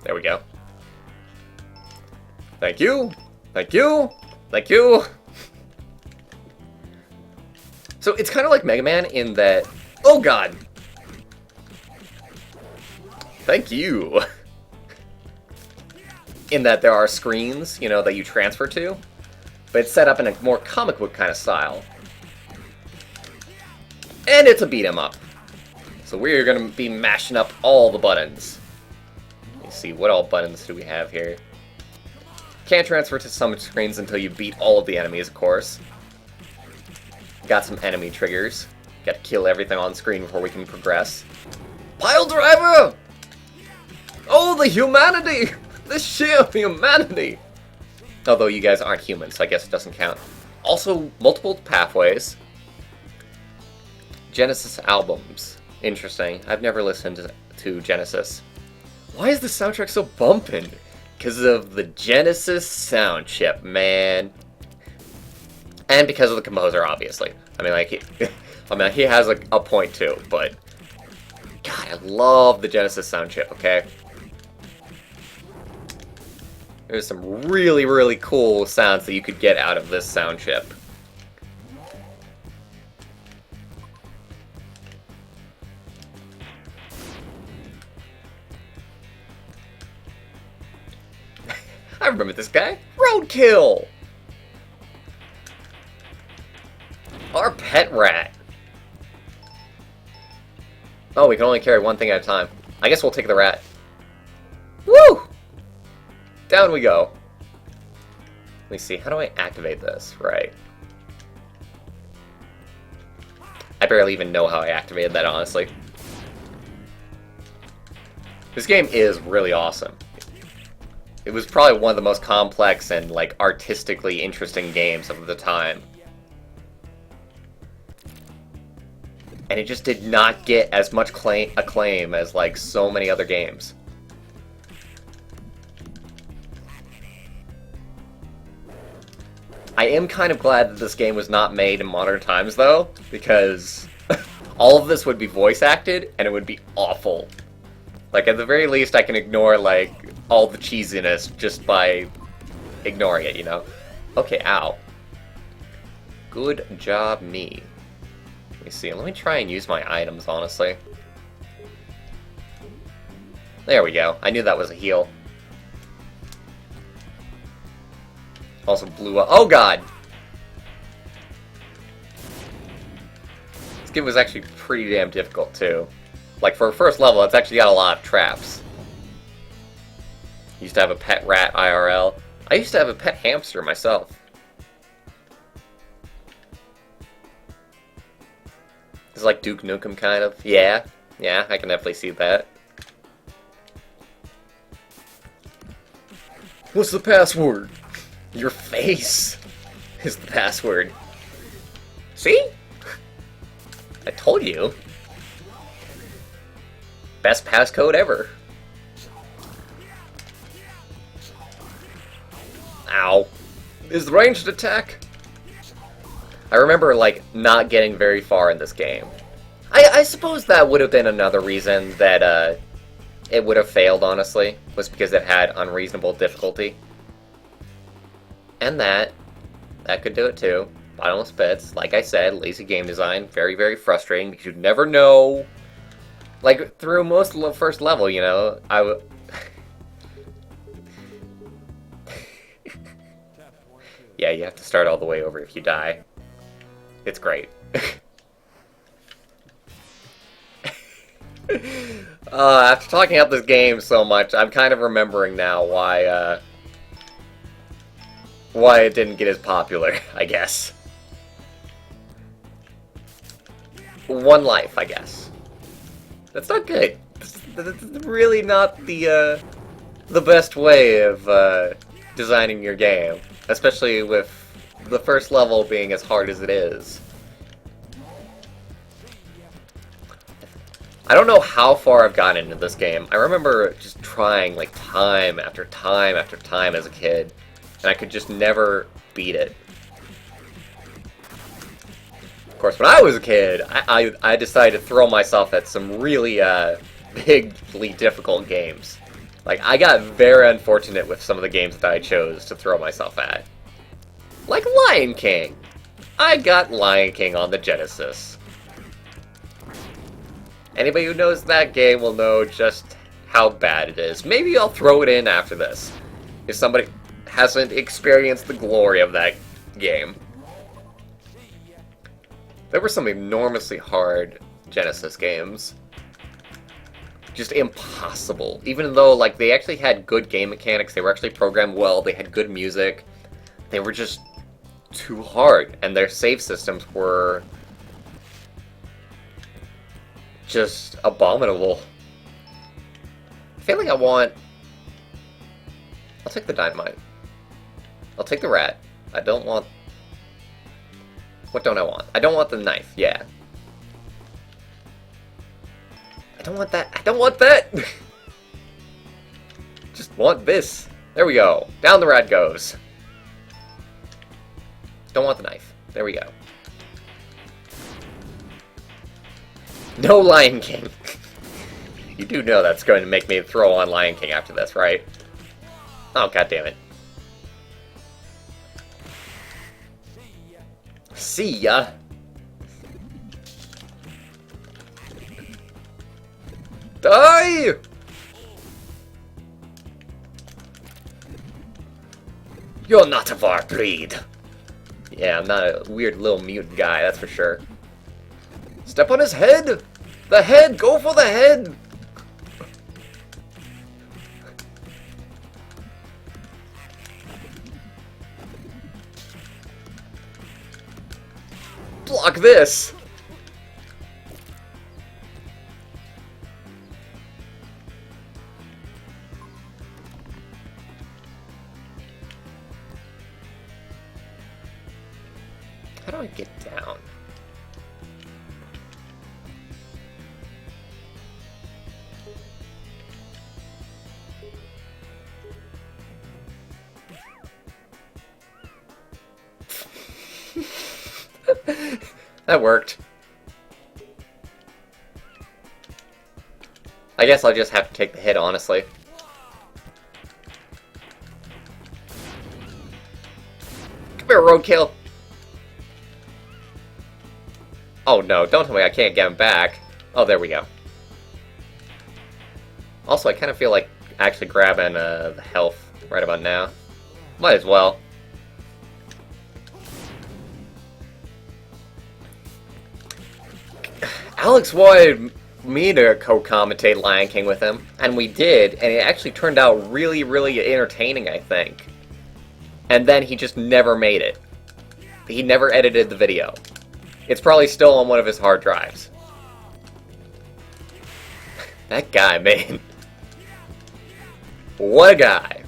There we go. Thank you! Thank you! Thank you! So it's kind of like Mega Man in that... Oh god! Thank you! In that there are screens, you know, that you transfer to, but it's set up in a more comic book kind of style. And it's a beat 'em up. So we're gonna be mashing up all the buttons. Let's see, what all buttons do we have here? Can't transfer to some screens until you beat all of the enemies, of course. Got some enemy triggers. Got to kill everything on screen before we can progress. Pile driver! Oh, the humanity! The sheer humanity! Although you guys aren't human, so I guess it doesn't count. Also, multiple pathways. Genesis albums. Interesting. I've never listened to Genesis. Why is the soundtrack so bumpin'? Because of the Genesis sound chip, man. And because of the composer, obviously. I mean, like, he has a point too, but... God, I love the Genesis sound chip, okay? There's some really, really cool sounds that you could get out of this sound chip. I remember this guy. Roadkill! Our pet rat. Oh, we can only carry one thing at a time. I guess we'll take the rat. Woo! Down we go. Let me see, how do I activate this? Right. I barely even know how I activated that, honestly. This game is really awesome. It was probably one of the most complex and, like, artistically interesting games of the time. And it just did not get as much acclaim as, like, so many other games. I am kind of glad that this game was not made in modern times, though, because all of this would be voice acted, and it would be awful. Like, at the very least, I can ignore, like, all the cheesiness just by ignoring it, you know? Okay, ow. Good job, me. Let me see, let me try and use my items, honestly. There we go. I knew that was a heal. Also blew up. Oh god! This game was actually pretty damn difficult, too. Like, for a first level, it's actually got a lot of traps. Used to have a pet rat IRL. I used to have a pet hamster myself. It's like Duke Nukem, kind of. Yeah, I can definitely see that. What's the password? Your face is the password. See? I told you. Best passcode ever. Ow. Is the ranged attack? I remember, like, not getting very far in this game. I suppose that would have been another reason that, it would have failed, honestly, was because it had unreasonable difficulty. And that could do it too. Bottomless pits, like I said, lazy game design, very, very frustrating, because you'd never know. Like, through most of the first level, you know, Yeah, you have to start all the way over if you die. It's great. After talking about this game so much, I'm kind of remembering now why it didn't get as popular, I guess. One life, I guess. That's not good. That's really not the best way of designing your game, especially with the first level being as hard as it is. I don't know how far I've gotten into this game. I remember just trying like time after time after time as a kid, and I could just never beat it. Of course, when I was a kid, I decided to throw myself at some really bigly difficult games. Like, I got very unfortunate with some of the games that I chose to throw myself at. Like Lion King. I got Lion King on the Genesis. Anybody who knows that game will know just how bad it is. Maybe I'll throw it in after this, if somebody hasn't experienced the glory of that game. There were some enormously hard Genesis games. Just impossible. Even though, like, they actually had good game mechanics, they were actually programmed well, they had good music, they were just too hard, and their save systems were just abominable. I feel like I'll take the dynamite. I'll take the rat. I don't want... What don't I want? I don't want the knife, yeah. I don't want that. I don't want that! Just want this. There we go. Down the rat goes. Don't want the knife. There we go. No Lion King. You do know that's going to make me throw on Lion King after this, right? Oh, goddammit. See ya! Die! You're not of our breed. Yeah, I'm not a weird little mutant guy, that's for sure. Step on his head! The head! Go for the head! Block this! How do I get down? That worked. I guess I'll just have to take the hit, honestly. Come here, roadkill! Oh no, don't tell me I can't get him back. Oh, there we go. Also, I kind of feel like actually grabbing the health right about now. Might as well. Alex wanted me to co-commentate Lion King with him, and we did, and it actually turned out really, really entertaining, I think. And then he just never made it. He never edited the video. It's probably still on one of his hard drives. That guy, man. What a guy.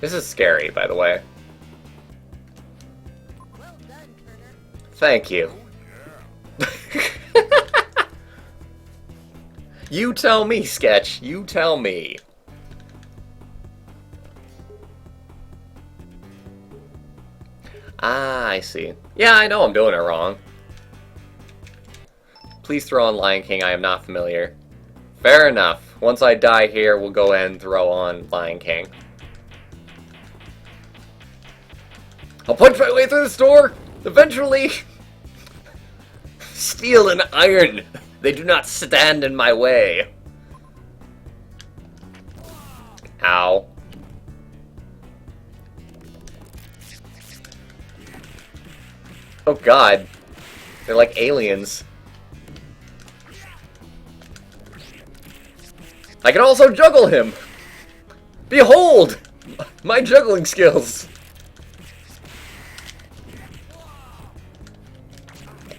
This is scary, by the way. Thank you. You tell me, Sketch. You tell me. Ah, I see. Yeah, I know I'm doing it wrong. Please throw on Lion King. I am not familiar. Fair enough. Once I die here, we'll go ahead and throw on Lion King. I'll punch my way through the store! Eventually! Steel and iron! They do not stand in my way. Ow. Oh god. They're like aliens. I can also juggle him! Behold! My juggling skills!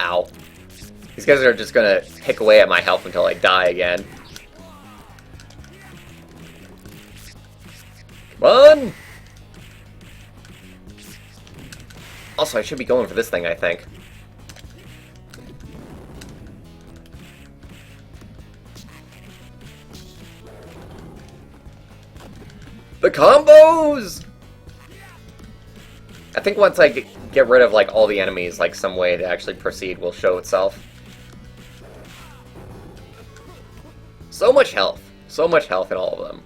Ow. These guys are just gonna pick away at my health until I die again. Come on! Also, I should be going for this thing, I think. The combos! I think once I get rid of, like, all the enemies, like, some way to actually proceed will show itself. So much health. So much health in all of them.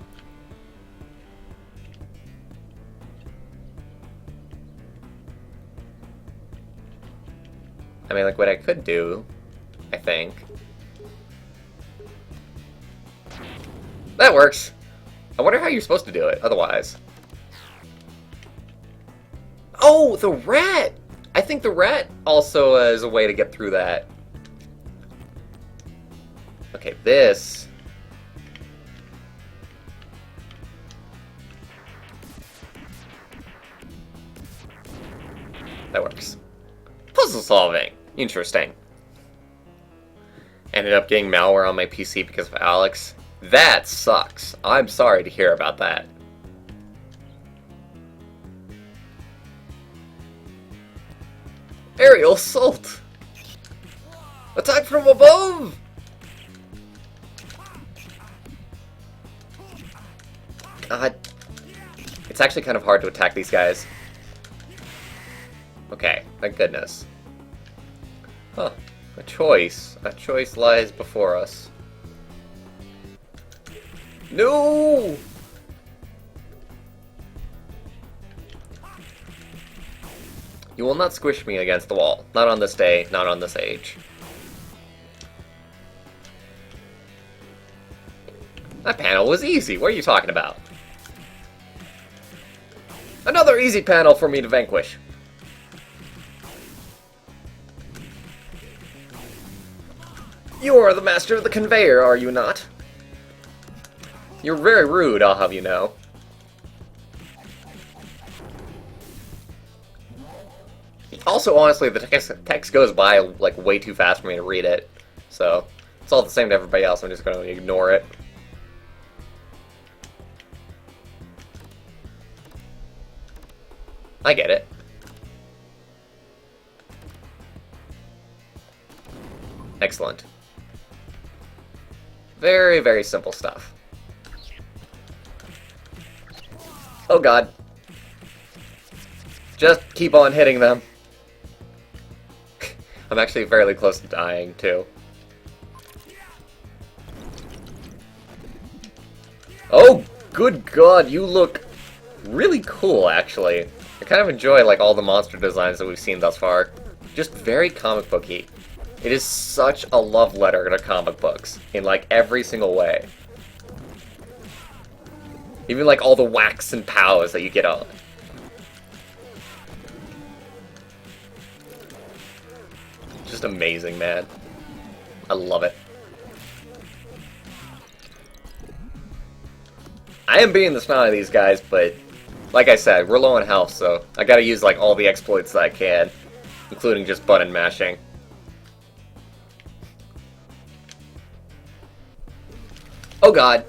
I mean, like, what I could do, I think... That works! I wonder how you're supposed to do it, otherwise. Oh, the rat! I think the rat also is a way to get through that. Okay, this... That works. Puzzle solving! Interesting. Ended up getting malware on my PC because of Alex. That sucks. I'm sorry to hear about that. Aerial assault! Attack from above! God. It's actually kind of hard to attack these guys. Okay, thank goodness. Huh. A choice. A choice lies before us. No! You will not squish me against the wall. Not on this day, not on this age. That panel was easy. What are you talking about? Another easy panel for me to vanquish. You are the master of the conveyor, are you not? You're very rude, I'll have you know. Also, honestly, the text goes by, like, way too fast for me to read it. So, it's all the same to everybody else, I'm just gonna ignore it. I get it. Excellent. Very, very simple stuff. Oh god. Just keep on hitting them. I'm actually fairly close to dying, too. Oh, good god, you look really cool, actually. I kind of enjoy, like, all the monster designs that we've seen thus far. Just very comic booky. It is such a love letter to comic books, in, like, every single way. Even, like, all the whacks and pows that you get on. Just amazing, man. I love it. I am beating the snot out of these guys, but like I said, we're low on health, so I gotta use like all the exploits that I can, including just button mashing. Oh god.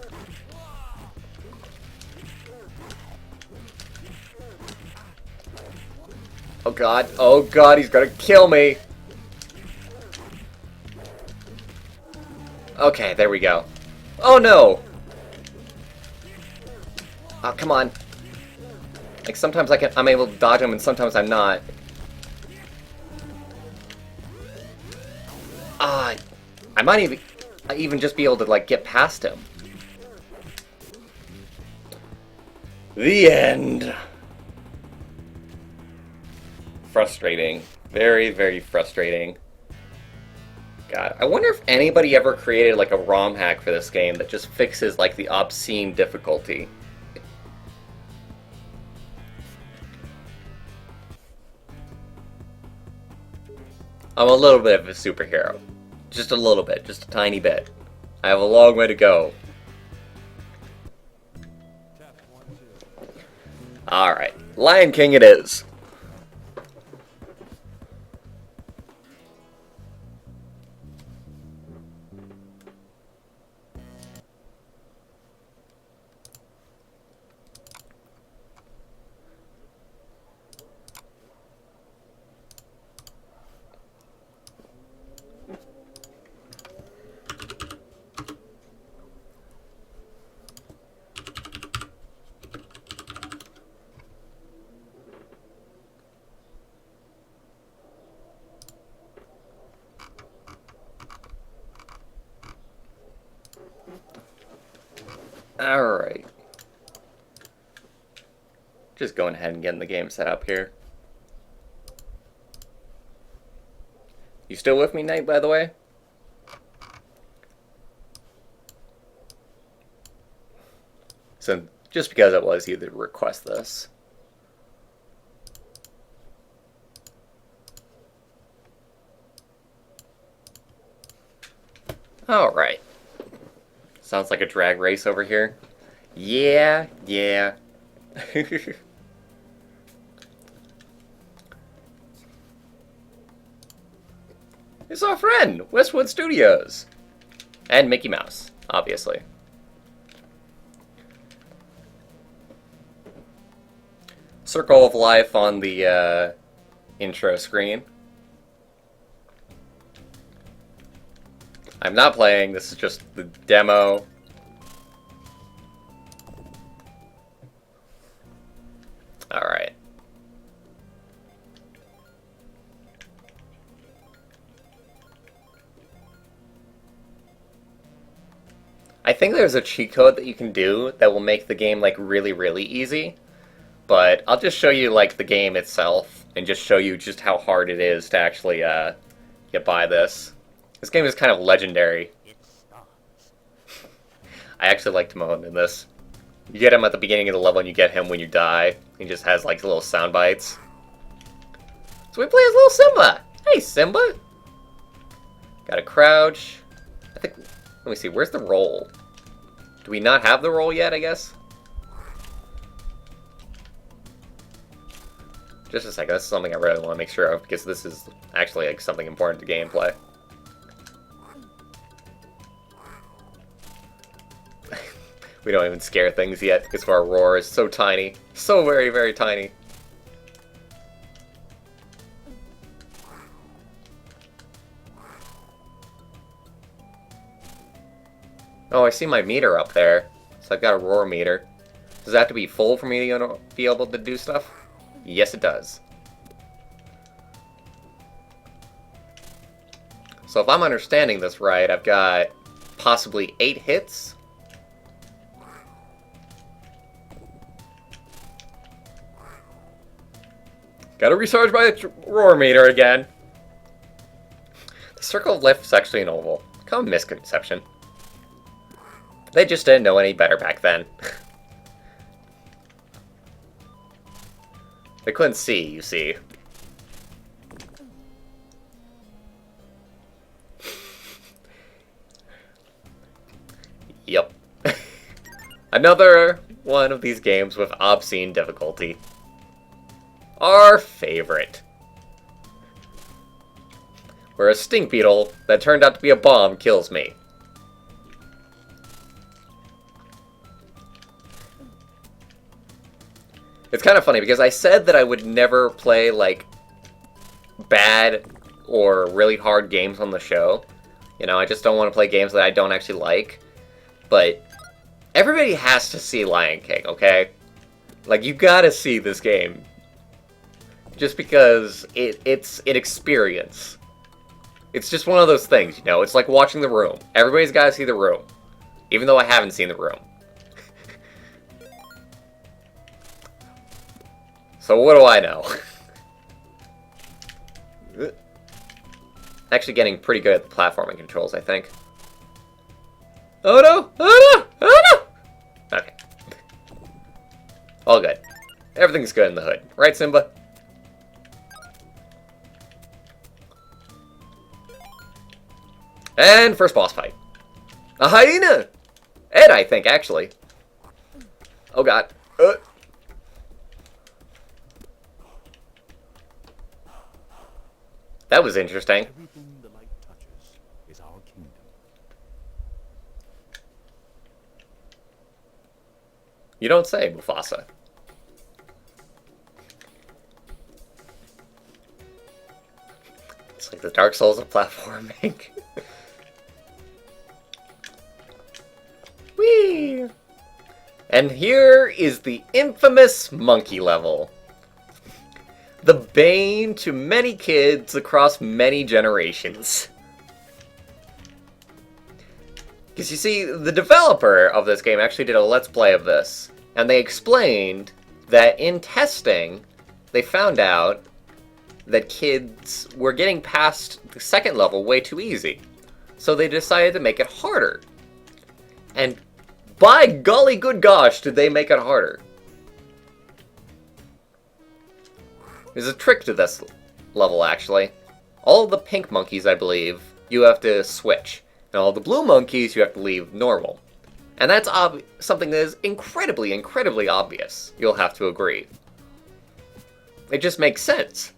Oh god, he's gonna kill me! Okay, there we go. Oh no! Oh, come on. Like, sometimes I'm able to dodge him and sometimes I'm not. I might even just be able to, like, get past him. The end. Frustrating. Very, very frustrating. God, I wonder if anybody ever created like a ROM hack for this game that just fixes like the obscene difficulty. I'm a little bit of a superhero. Just a little bit, just a tiny bit. I have a long way to go. Alright, Lion King it is. Alright. Just going ahead and getting the game set up here. You still with me, Knight, by the way? So, just because it was, you did request this. Alright. Sounds like a drag race over here. Yeah. It's our friend, Westwood Studios. And Mickey Mouse, obviously. Circle of Life on the intro screen. I'm not playing, this is just the demo. Alright. I think there's a cheat code that you can do that will make the game like really, really easy. But I'll just show you like the game itself and just show you just how hard it is to actually get by this. This game is kind of legendary. I actually like Timon in this. You get him at the beginning of the level and you get him when you die. He just has like little sound bites. So we play as little Simba! Hey Simba! Gotta crouch. I think, let me see, where's the roll? Do we not have the roll yet, I guess? Just a second, that's something I really want to make sure of, because this is actually like something important to gameplay. We don't even scare things yet, because our roar is so tiny. So very, very tiny. Oh, I see my meter up there. So I've got a roar meter. Does that have to be full for me to be able to do stuff? Yes, it does. So if I'm understanding this right, I've got possibly 8 hits. Gotta recharge my roar meter again. The Circle of Life is actually an oval. Common misconception. They just didn't know any better back then. They couldn't see, you see. Yep. Another one of these games with obscene difficulty. Our favorite. Where a stink beetle that turned out to be a bomb kills me. It's kind of funny because I said that I would never play like bad or really hard games on the show. You know, I just don't want to play games that I don't actually like. But everybody has to see Lion King, okay? Like, you gotta see this game. Just because it's an experience. It's just one of those things, you know? It's like watching The Room. Everybody's gotta see The Room. Even though I haven't seen The Room. So what do I know? actually getting pretty good at the platforming controls, I think. Oh no! Oh no! Oh no! Okay. All good. Everything's good in the hood. Right, Simba? And first boss fight. A hyena! Ed, I think, actually. Oh god. That was interesting. Everything the light touches is our kingdom. You don't say, Mufasa. It's like the Dark Souls of platforming. Whee! And here is the infamous monkey level. The bane to many kids across many generations. Because you see, the developer of this game actually did a Let's Play of this. And they explained that in testing, they found out that kids were getting past the second level way too easy. So they decided to make it harder. And by golly good gosh, did they make it harder. There's a trick to this level, actually. All the pink monkeys, I believe, you have to switch. And all the blue monkeys, you have to leave normal. And that's something that is incredibly, incredibly obvious. You'll have to agree. It just makes sense.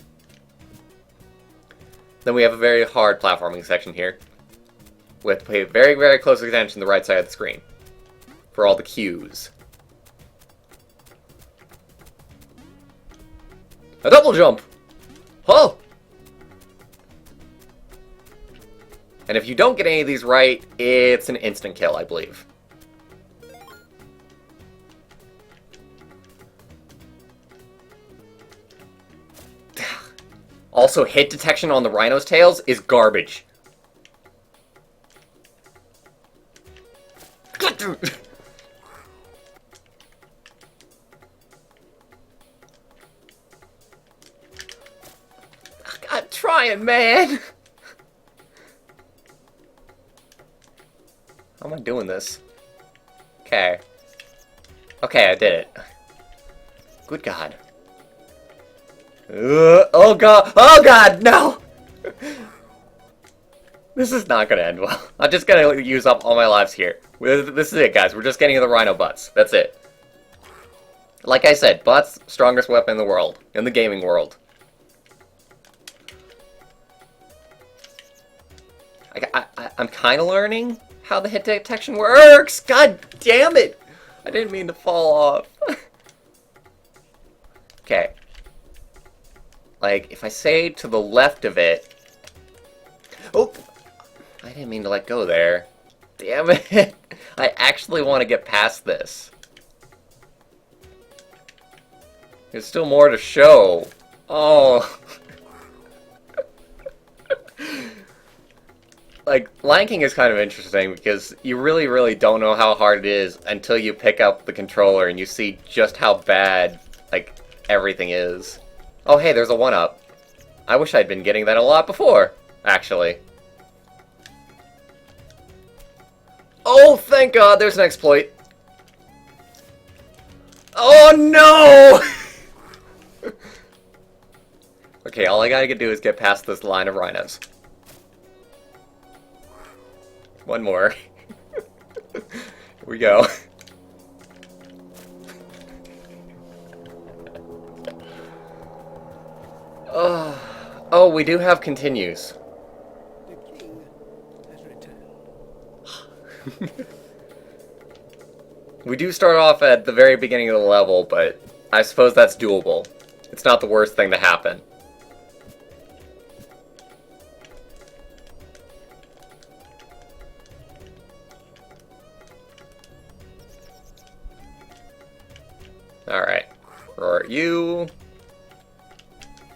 Then we have a very hard platforming section here. We have to pay very, very close attention to the right side of the screen. For all the cues. A double jump! Oh! And if you don't get any of these right, it's an instant kill, I believe. Also, hit detection on the rhino's tails is garbage. I'm trying, man! How am I doing this? Okay. Okay, I did it. Good God. Oh God! Oh God, no! This is not gonna end well. I'm just gonna use up all my lives here. This is it, guys. We're just getting to the rhino butts. That's it. Like I said, butts, strongest weapon in the world. In the gaming world. I'm kind of learning how the hit detection works! God damn it! I didn't mean to fall off. Okay. Like, if I say to the left of it... Oh! I didn't mean to let go there. Damn it! I actually want to get past this. There's still more to show. Oh... Like, Lion King is kind of interesting because you really, really don't know how hard it is until you pick up the controller and you see just how bad, like, everything is. Oh, hey, there's a 1-up. I wish I'd been getting that a lot before, actually. Oh, thank God, there's an exploit. Oh, no! Okay, all I gotta do is get past this line of rhinos. One more. Here we go. Oh, we do have continues. The king has returned. We do start off at the very beginning of the level, but I suppose that's doable. It's not the worst thing to happen. Alright. Roar at you.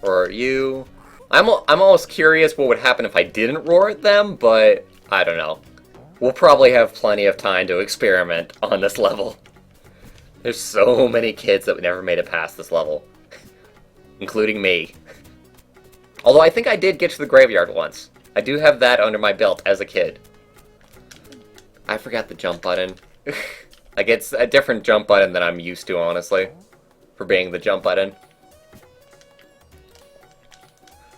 Roar at you. I'm almost curious what would happen if I didn't roar at them, but I don't know. We'll probably have plenty of time to experiment on this level. There's so many kids that never made it past this level. Including me. Although I think I did get to the graveyard once. I do have that under my belt as a kid. I forgot the jump button. Like, it's a different jump button than I'm used to, honestly, for being the jump button.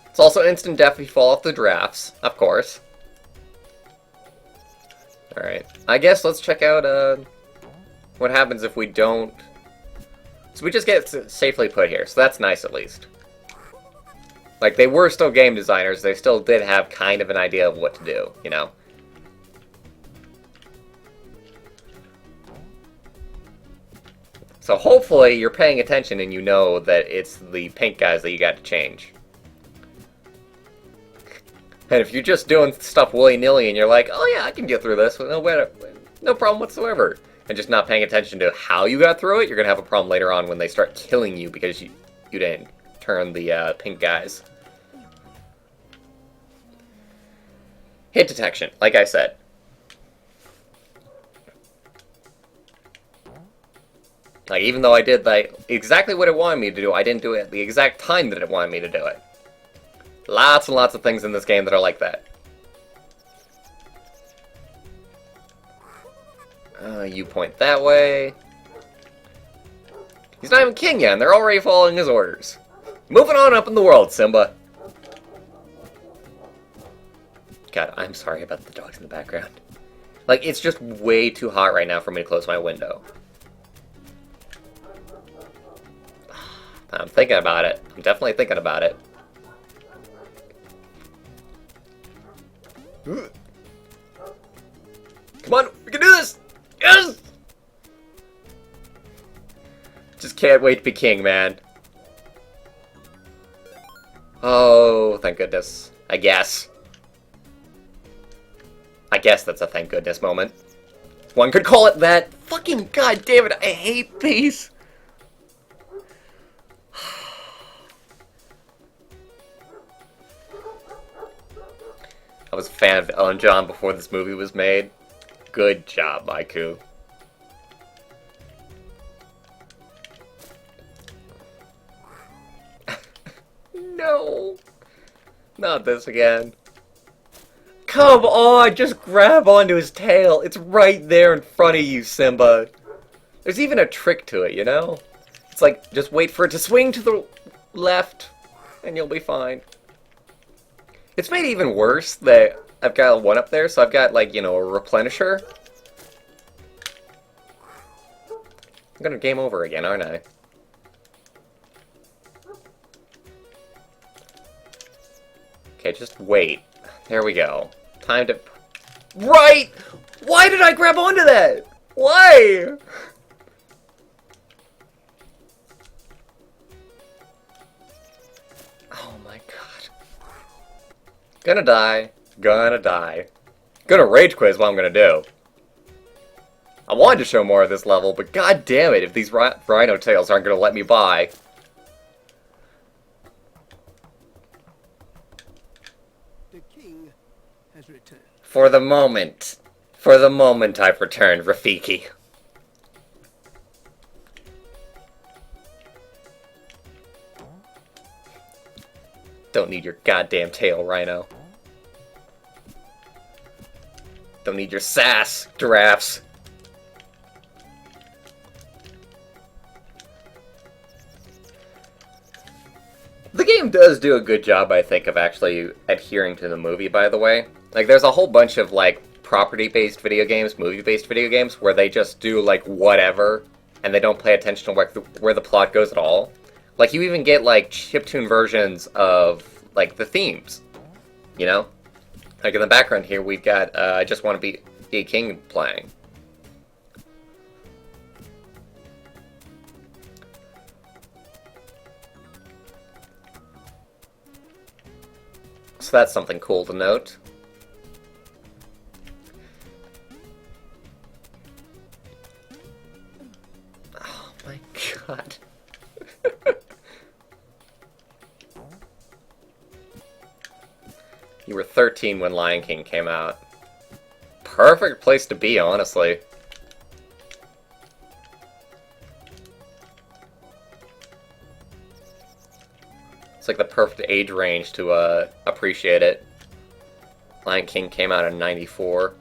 It's also instant death if you fall off the drafts, of course. Alright, I guess let's check out, what happens if we don't... So we just get safely put here, so that's nice at least. Like, they were still game designers, they still did have kind of an idea of what to do, you know? So hopefully you're paying attention and you know that it's the pink guys that you got to change. And if you're just doing stuff willy-nilly and you're like, oh yeah, I can get through this, no problem whatsoever, and just not paying attention to how you got through it, you're going to have a problem later on when they start killing you because you didn't turn the pink guys. Hit detection, like I said. Like, even though I did like exactly what it wanted me to do, I didn't do it at the exact time that it wanted me to do it. Lots and lots of things in this game that are like that. You point that way. He's not even king yet, and they're already following his orders. Moving on up in the world, Simba. God, I'm sorry about the dogs in the background. Like, it's just way too hot right now for me to close my window. I'm thinking about it. I'm definitely thinking about it. Come on, we can do this! Yes! Just can't wait to be king, man. Oh, thank goodness. I guess that's a thank goodness moment. One could call it that. Fucking god damn it, I hate these. I was a fan of Ellen John before this movie was made. Good job, Maiku. No! Not this again. Come on, just grab onto his tail. It's right there in front of you, Simba. There's even a trick to it, you know? It's like, just wait for it to swing to the left, and you'll be fine. It's made even worse that I've got one up there, so I've got, like, you know, a replenisher. I'm gonna game over again, aren't I? Okay, just wait. There we go. Time to... Right! Why did I grab onto that? Why? Oh my god. Gonna die. Gonna die. Gonna rage quit is what I'm gonna do. I wanted to show more of this level, but god damn it if these rhino tails aren't gonna let me by. The king has returned. For the moment I've returned, Rafiki. Don't need your goddamn tail, Rhino. Don't need your sass, giraffes. The game does do a good job, I think, of actually adhering to the movie, by the way. Like, there's a whole bunch of, like, property-based video games, movie-based video games, where they just do, like, whatever, and they don't pay attention to where the plot goes at all. Like, you even get, like, chiptune versions of, like, the themes, you know? Like, in the background here, we've got, I Just Want to Be a King playing. So that's something cool to note. Oh my god. You were 13 when Lion King came out. Perfect place to be, honestly. It's like the perfect age range to appreciate it. Lion King came out in 94.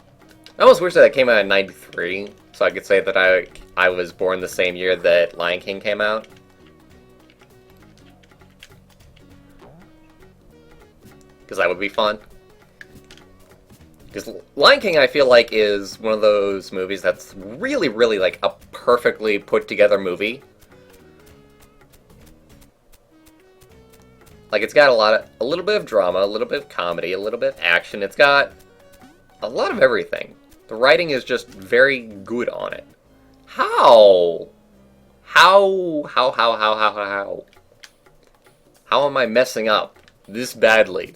I almost wish that it came out in 93, so I could say that I was born the same year that Lion King came out. Because that would be fun. Because Lion King, I feel like, is one of those movies that's really, really, like, a perfectly put-together movie. Like, it's got a little bit of drama, a little bit of comedy, a little bit of action. It's got a lot of everything. The writing is just very good on it. How? How am I messing up this badly?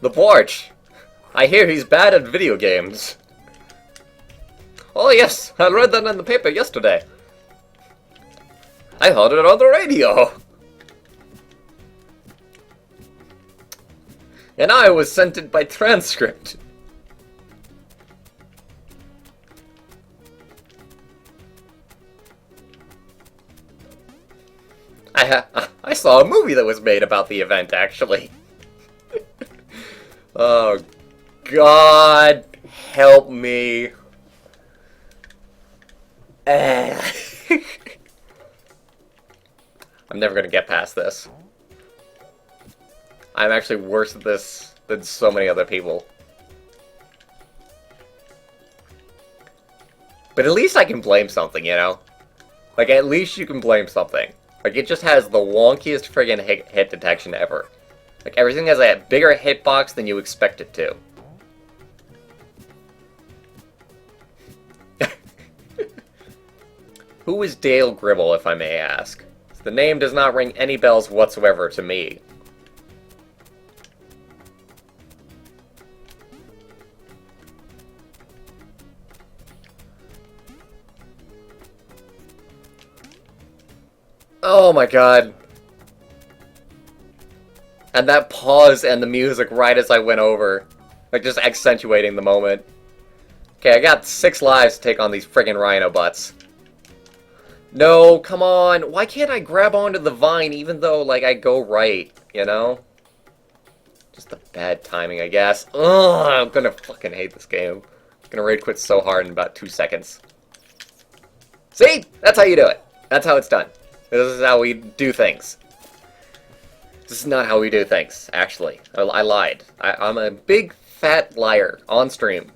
The porch! I hear he's bad at video games. Oh yes, I read that in the paper yesterday. I heard it on the radio. And I was sent it by transcript. I saw a movie that was made about the event, actually. Oh, God, help me. I'm never gonna get past this. I'm actually worse at this than so many other people. But at least I can blame something, you know? Like, at least you can blame something. Like, it just has the wonkiest friggin' hit detection ever. Like, everything has a bigger hitbox than you expect it to. Who is Dale Gribble, if I may ask? The name does not ring any bells whatsoever to me. Oh my god. And that pause and the music right as I went over. Like, just accentuating the moment. Okay, I got 6 lives to take on these friggin' rhino butts. No, come on. Why can't I grab onto the vine even though, like, I go right, you know? Just the bad timing, I guess. Ugh, I'm gonna fucking hate this game. I'm gonna raid quit so hard in about 2 seconds. See? That's how you do it. That's how it's done. This is how we do things. This is not how we do things, actually. I lied. I'm a big, fat liar on stream.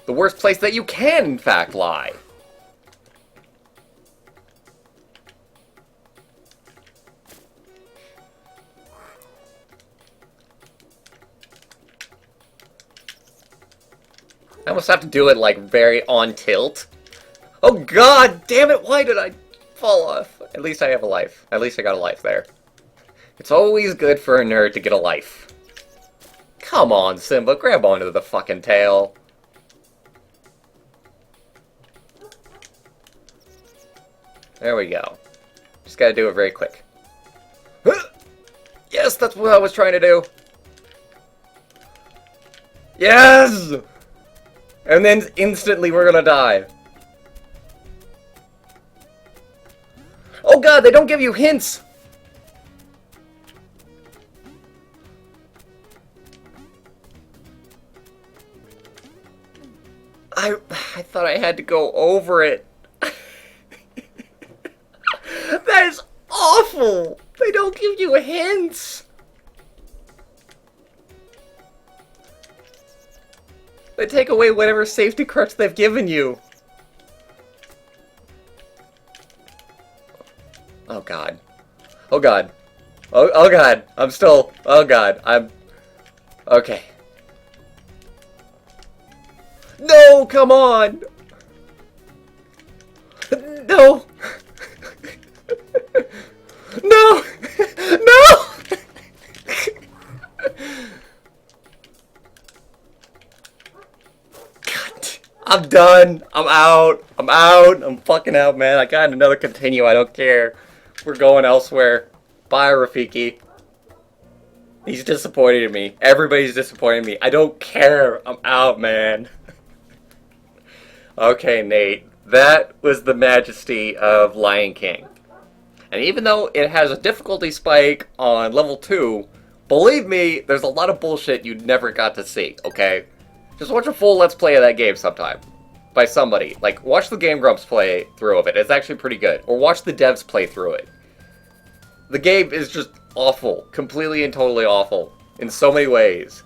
The worst place that you can, in fact, lie. I almost have to do it, like, very on tilt. Oh god damn it, why did I fall off? At least I have a life. At least I got a life there. It's always good for a nerd to get a life. Come on, Simba, grab onto the fucking tail. There we go. Just gotta do it very quick. Yes, that's what I was trying to do. Yes! And then instantly we're gonna die. Oh god, they don't give you hints! I thought I had to go over it. That is awful! They don't give you hints! They take away whatever safety crutch they've given you. Oh god. Oh god. Oh god. I'm still... Oh god. I'm... Okay. No! Come on! No! No! No! God. I'm done. I'm out. I'm out. I'm fucking out, man. I got another continue. I don't care. We're going elsewhere. Bye, Rafiki. He's disappointed in me. Everybody's disappointed in me. I don't care. I'm out, man. Okay, Nate. That was the majesty of Lion King. And even though it has a difficulty spike on level 2, believe me, there's a lot of bullshit you never got to see, okay? Just watch a full Let's Play of that game sometime. By somebody. Like, watch the Game Grumps play through of it. It's actually pretty good. Or watch the devs play through it. The game is just awful. Completely and totally awful. In so many ways.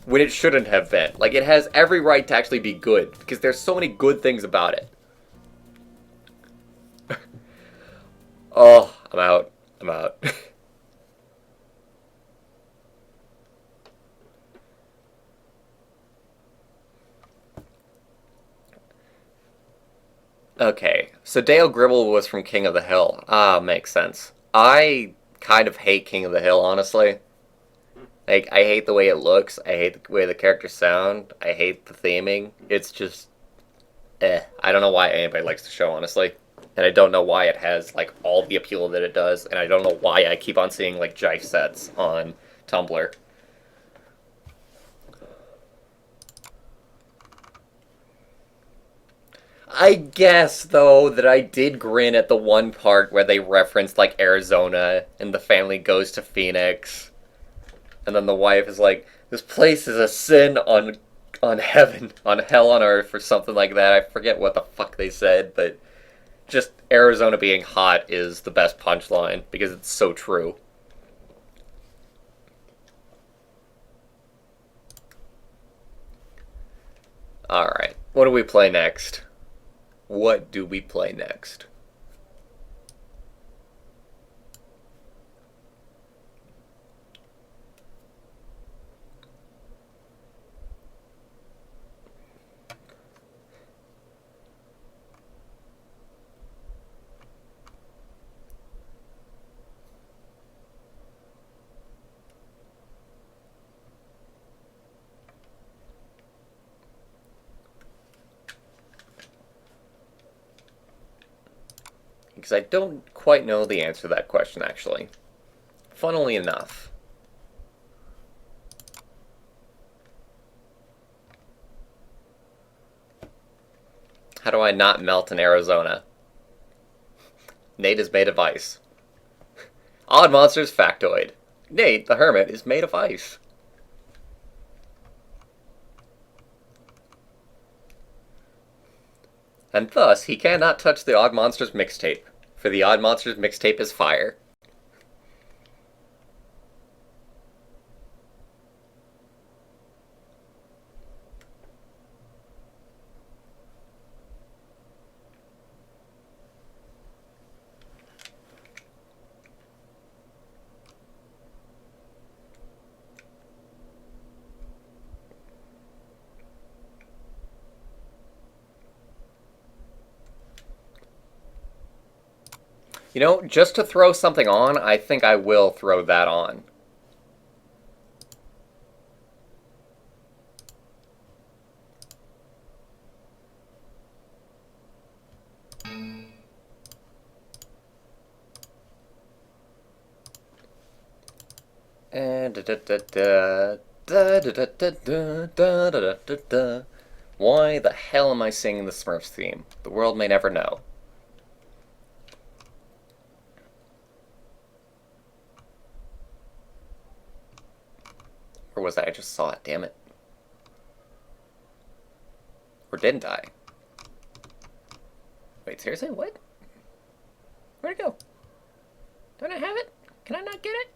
When it shouldn't have been. Like, it has every right to actually be good. Because there's so many good things about it. Oh, I'm out. I'm out. Okay, so Dale Gribble was from King of the Hill. Ah, makes sense. I kind of hate King of the Hill, honestly. Like, I hate the way it looks. I hate the way the characters sound. I hate the theming. It's just, I don't know why anybody likes the show, honestly. And I don't know why it has, like, all the appeal that it does. And I don't know why I keep on seeing, like, Jive sets on Tumblr. I guess, though, that I did grin at the one part where they referenced, like, Arizona, and the family goes to Phoenix. And then the wife is like, this place is a sin on heaven, on hell on earth, or something like that. I forget what the fuck they said, but just Arizona being hot is the best punchline, because it's so true. Alright, what do we play next? What do we play next? Because I don't quite know the answer to that question, actually. Funnily enough. How do I not melt in Arizona? Nate is made of ice. Odd Monsters factoid. Nate, the hermit, is made of ice. And thus, he cannot touch the Odd Monsters mixtape, for the Odd Monsters mixtape is fire. You know, just to throw something on, I think I will throw that on. And why the hell am I singing the Smurfs theme? The world may never know. Or was that I just saw it, damn it. Or didn't I? Wait, seriously? What? Where'd it go? Don't I have it? Can I not get it?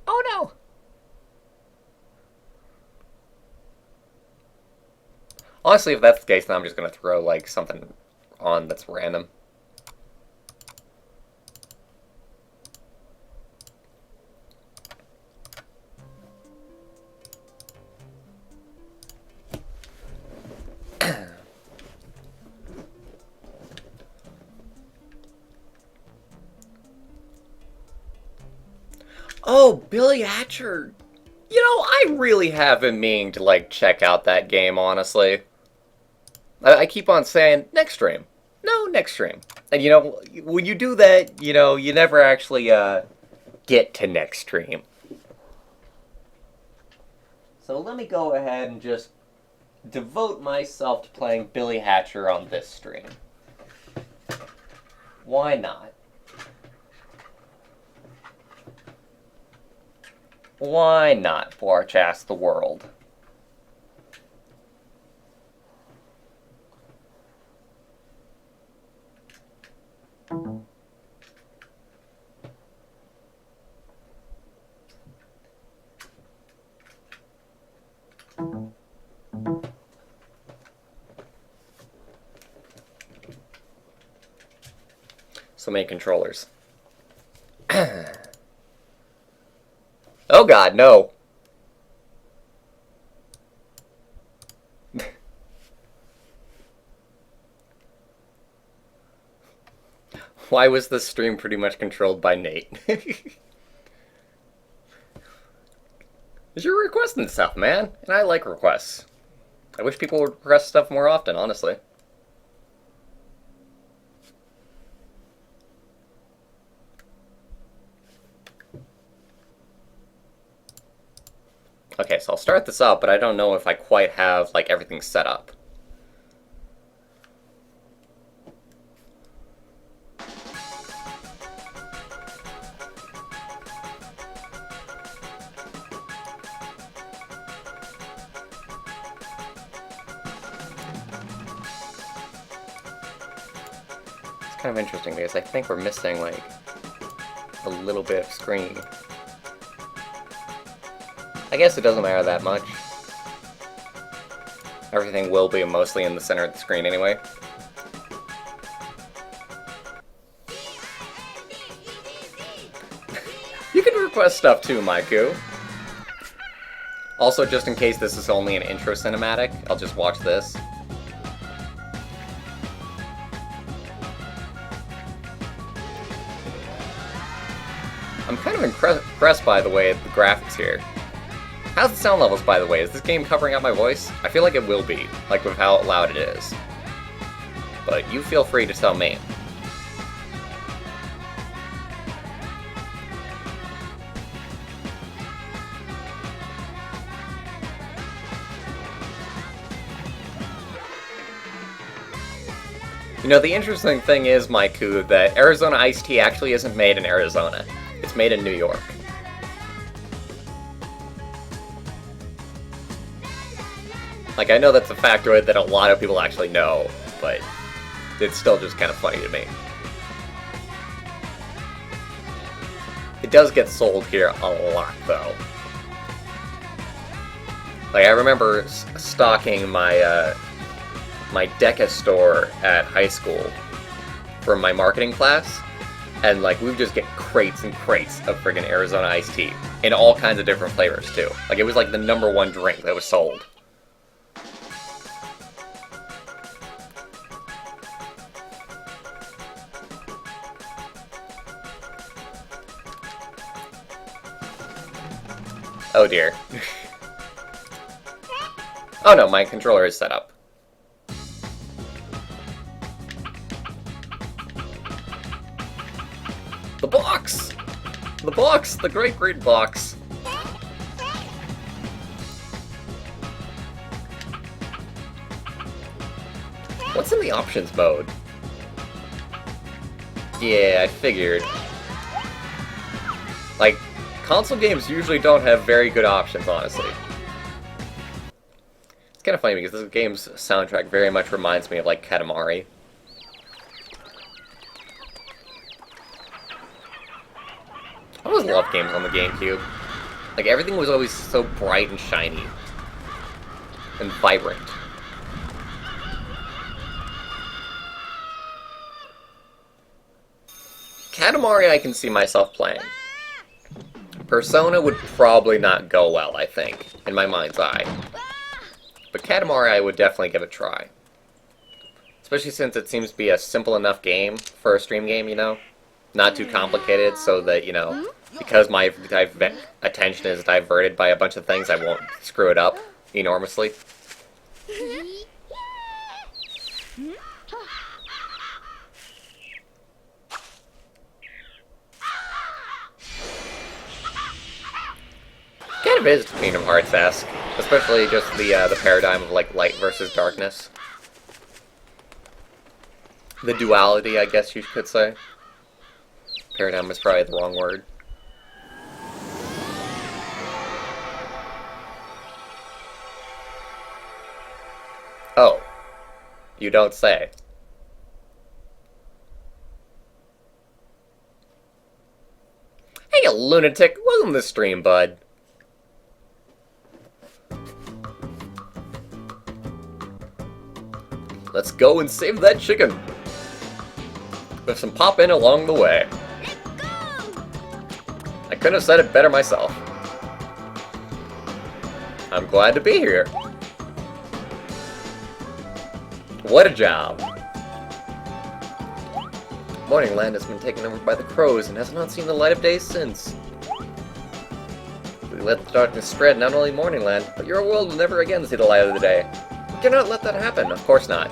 Oh no! Honestly, if that's the case, then I'm just gonna throw, like, something on that's random. Oh, Billy Hatcher! You know, I really have been meaning to, like, check out that game, honestly. I keep on saying, next stream. No, next stream. And, you know, when you do that, you know, you never actually, get to next stream. So let me go ahead and just devote myself to playing Billy Hatcher on this stream. Why not? Why not, Blarch asked the world. So many controllers. Oh god, no. Why was this stream pretty much controlled by Nate? You're requesting stuff, man. And I like requests. I wish people would request stuff more often, honestly. Okay, so I'll start this up, but I don't know if I quite have, like, everything set up. It's kind of interesting because I think we're missing, like, a little bit of screen. I guess it doesn't matter that much. Everything will be mostly in the center of the screen anyway. You can request stuff too, Maiku. Also, just in case this is only an intro cinematic, I'll just watch this. I'm kind of impressed by the way the graphics here. How's the sound levels, by the way? Is this game covering up my voice? I feel like it will be, like with how loud it is. But you feel free to tell me. You know, the interesting thing is, Maiku, that Arizona iced tea actually isn't made in Arizona. It's made in New York. Like, I know that's a factoid that a lot of people actually know, but it's still just kind of funny to me. It does get sold here a lot, though. Like, I remember stocking my, my Deca store at high school for my marketing class, and, like, we would just get crates and crates of friggin' Arizona iced tea, in all kinds of different flavors, too. Like, it was, like, the #1 drink that was sold. Oh dear. Oh no, my controller is set up. The box! The box! The great, great box! What's in the options mode? Yeah, I figured. Like, console games usually don't have very good options, honestly. It's kind of funny because this game's soundtrack very much reminds me of, like, Katamari. I always loved games on the GameCube. Like, everything was always so bright and shiny. And vibrant. Katamari I can see myself playing. Persona would probably not go well, I think, in my mind's eye. But Katamari I would definitely give a try. Especially since it seems to be a simple enough game for a stream game, you know? Not too complicated, so that, you know, because my attention is diverted by a bunch of things, I won't screw it up enormously. Kind of is Kingdom Hearts-esque, especially just the paradigm of like light versus darkness. The duality, I guess you could say. Paradigm is probably the wrong word. Oh, you don't say. Hey, you lunatic! Welcome to the stream, bud. Let's go and save that chicken. With some pop-in along the way. I couldn't have said it better myself. I'm glad to be here. What a job. Morning Land has been taken over by the crows and has not seen the light of day since. We let the darkness spread not only Morning Land, but your world will never again see the light of the day. We cannot let that happen, of course not.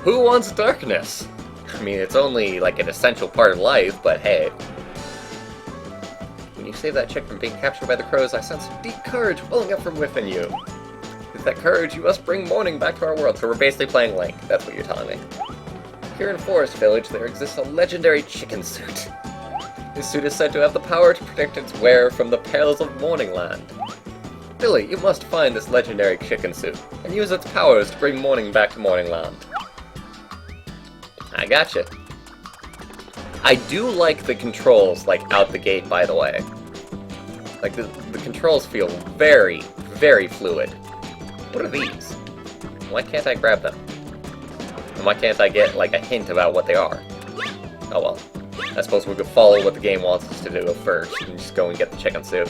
Who wants darkness? I mean, it's only like an essential part of life, but hey. When you save that chick from being captured by the crows, I sense deep courage welling up from within you. With that courage, you must bring morning back to our world. So we're basically playing Link, that's what you're telling me. Here in Forest Village, there exists a legendary chicken suit. This suit is said to have the power to protect its wearer from the perils of Morning Land. Billy, you must find this legendary chicken suit, and use its powers to bring morning back to Morning Land. I gotcha. I do like the controls, like, out the gate, by the way. Like, the controls feel very, very fluid. What are these? Why can't I grab them? And why can't I get, like, a hint about what they are? Oh well. I suppose we could follow what the game wants us to do first, and just go and get the chicken suit.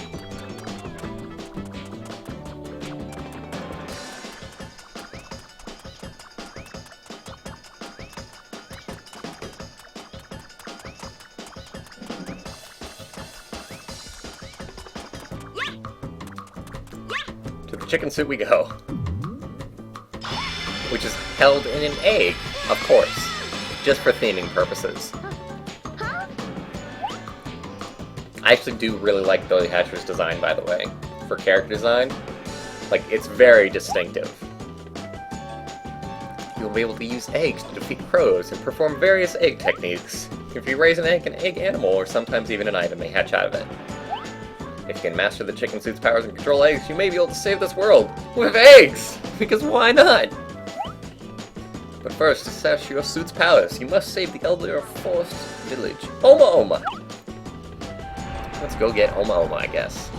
Chicken suit we go. Which is held in an egg, of course. Just for theming purposes. I actually do really like Billy Hatcher's design, by the way. For character design. Like, it's very distinctive. You'll be able to use eggs to defeat crows and perform various egg techniques. If you raise an egg animal, or sometimes even an item may hatch out of it. If you can master the chicken suit's powers and control eggs, you may be able to save this world with eggs! Because why not? But first, to establish your suit's powers, you must save the elder of Forest Village, Oma Oma. Let's go get Oma Oma, I guess.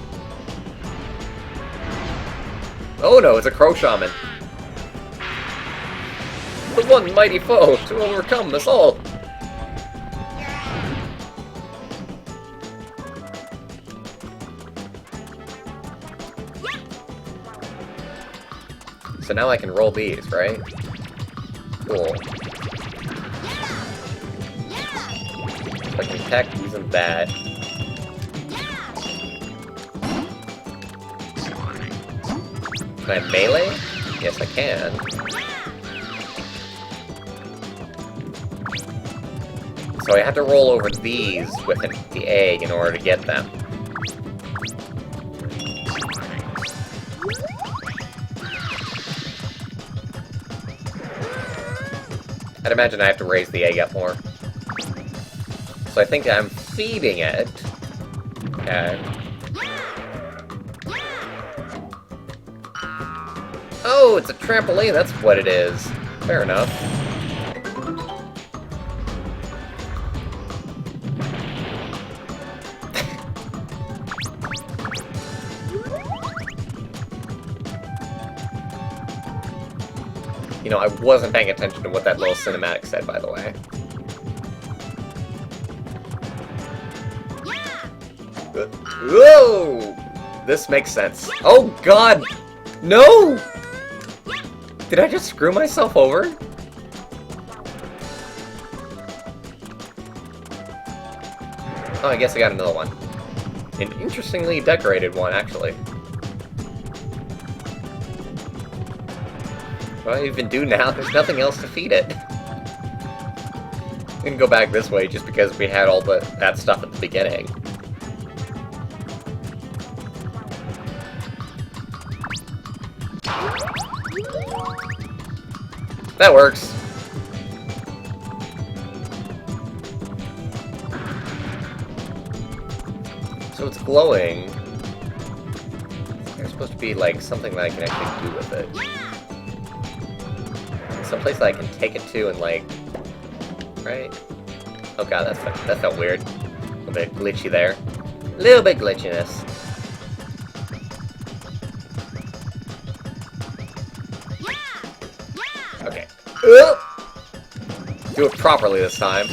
Oh no, it's a crow shaman. The one mighty foe to overcome us all. So now I can roll these, right? Cool. So I can attack using that. Can I melee? Yes, I can. So I have to roll over these with the egg in order to get them. I'd imagine I have to raise the egg up more. So I think I'm feeding it. Okay. Oh, it's a trampoline, that's what it is. Fair enough. You know, I wasn't paying attention to what that little cinematic said, by the way. Whoa! This makes sense. Oh god! No! Did I just screw myself over? Oh, I guess I got another one. An interestingly decorated one, actually. What do I even do now? There's nothing else to feed it. We can go back this way just because we had all that stuff at the beginning. That works. So it's glowing. There's supposed to be like something that I can actually do with it. Someplace that I can take it to and like, right? Oh god, that felt weird. A little bit glitchy there. A little bit glitchiness. Okay. Do it properly this time.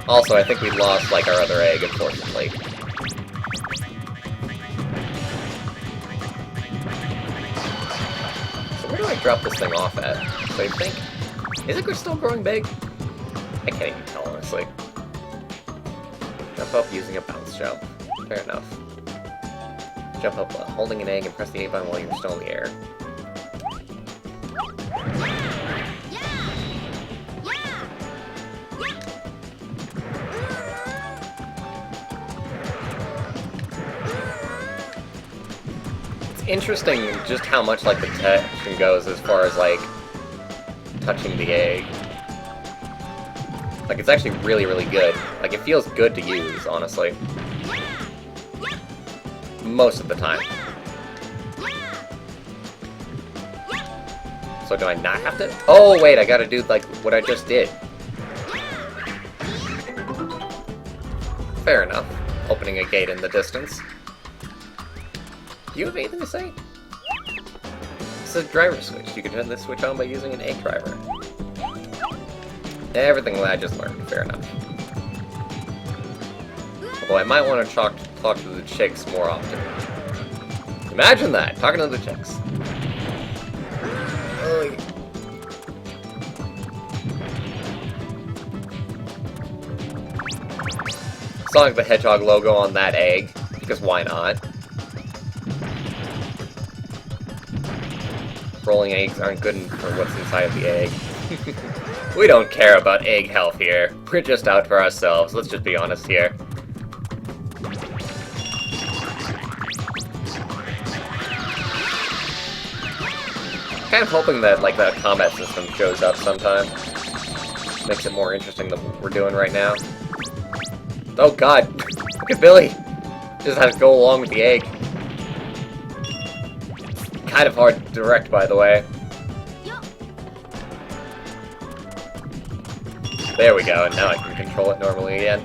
Also, I think we lost, like, our other egg, unfortunately. So where do I drop this thing off at? So I think... Is it still growing big? I can't even tell, honestly. Jump up using a bounce jump. Fair enough. Jump up while holding an egg and press the A button while you're still in the air. Interesting just how much like the detection goes as far as like touching the egg. Like it's actually really, really good. Like it feels good to use, honestly. Most of the time. So do I not have to? Oh wait, I gotta do like what I just did. Fair enough. Opening a gate in the distance. Do you have anything to say? It's a driver switch. You can turn this switch on by using an egg driver. Everything that I just learned. Fair enough. Although I might want to talk to the chicks more often. Imagine that! Talking to the chicks. Sonic the Hedgehog logo on that egg, because why not? Rolling eggs aren't good for what's inside of the egg. We don't care about egg health here. We're just out for ourselves. Let's just be honest here. Kind of hoping that like the combat system shows up sometime. Makes it more interesting than what we're doing right now. Oh god! Look at Billy! Just has to go along with the egg. Kind of hard to direct, by the way. There we go, and now I can control it normally again.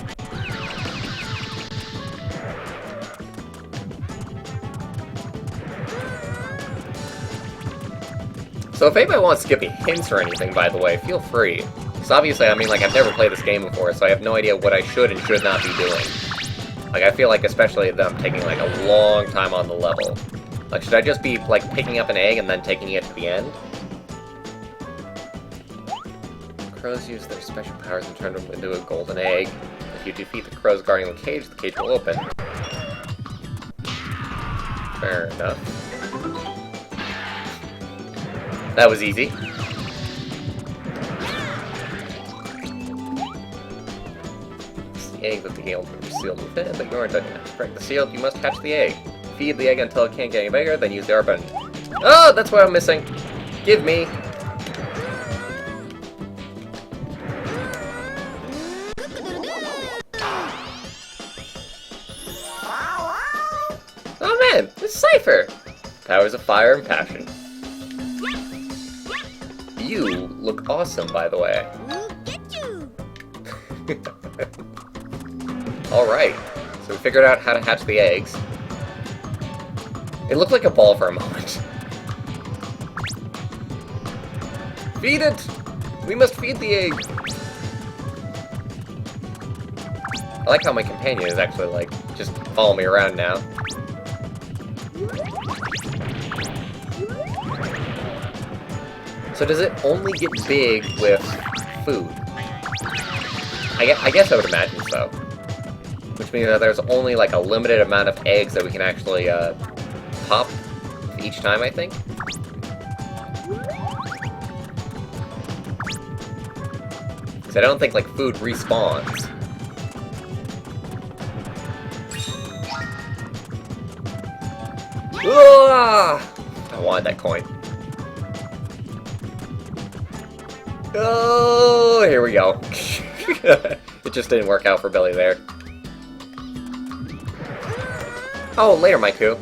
So if anybody wants to give me hints or anything, by the way, feel free. Because obviously, I mean, like, I've never played this game before, so I have no idea what I should and should not be doing. Like, I feel like especially that I'm taking, like, a long time on the level. Like, should I just be, like, picking up an egg and then taking it to the end? Crows use their special powers and turn them into a golden egg. If you defeat the crows guarding the cage will open. Fair enough. That was easy. It's the egg that the open is sealed within, but you aren't done yet. To break the seal, you must hatch the egg. Feed the egg until it can't get any bigger, then use the R button. Oh, that's what I'm missing. Give me. Oh man, it's Cypher! Powers of fire and passion. You look awesome, by the way. Alright, so we figured out how to hatch the eggs. It looked like a ball for a moment. Feed it! We must feed the egg! I like how my companion is actually, like, just following me around now. So does it only get big with food? I guess I would imagine so. Which means that there's only, like, a limited amount of eggs that we can actually, pop each time, I think. Because I don't think, like, food respawns. Ah! I wanted that coin. Oh, here we go. It just didn't work out for Billy there. Oh, later, Maiku.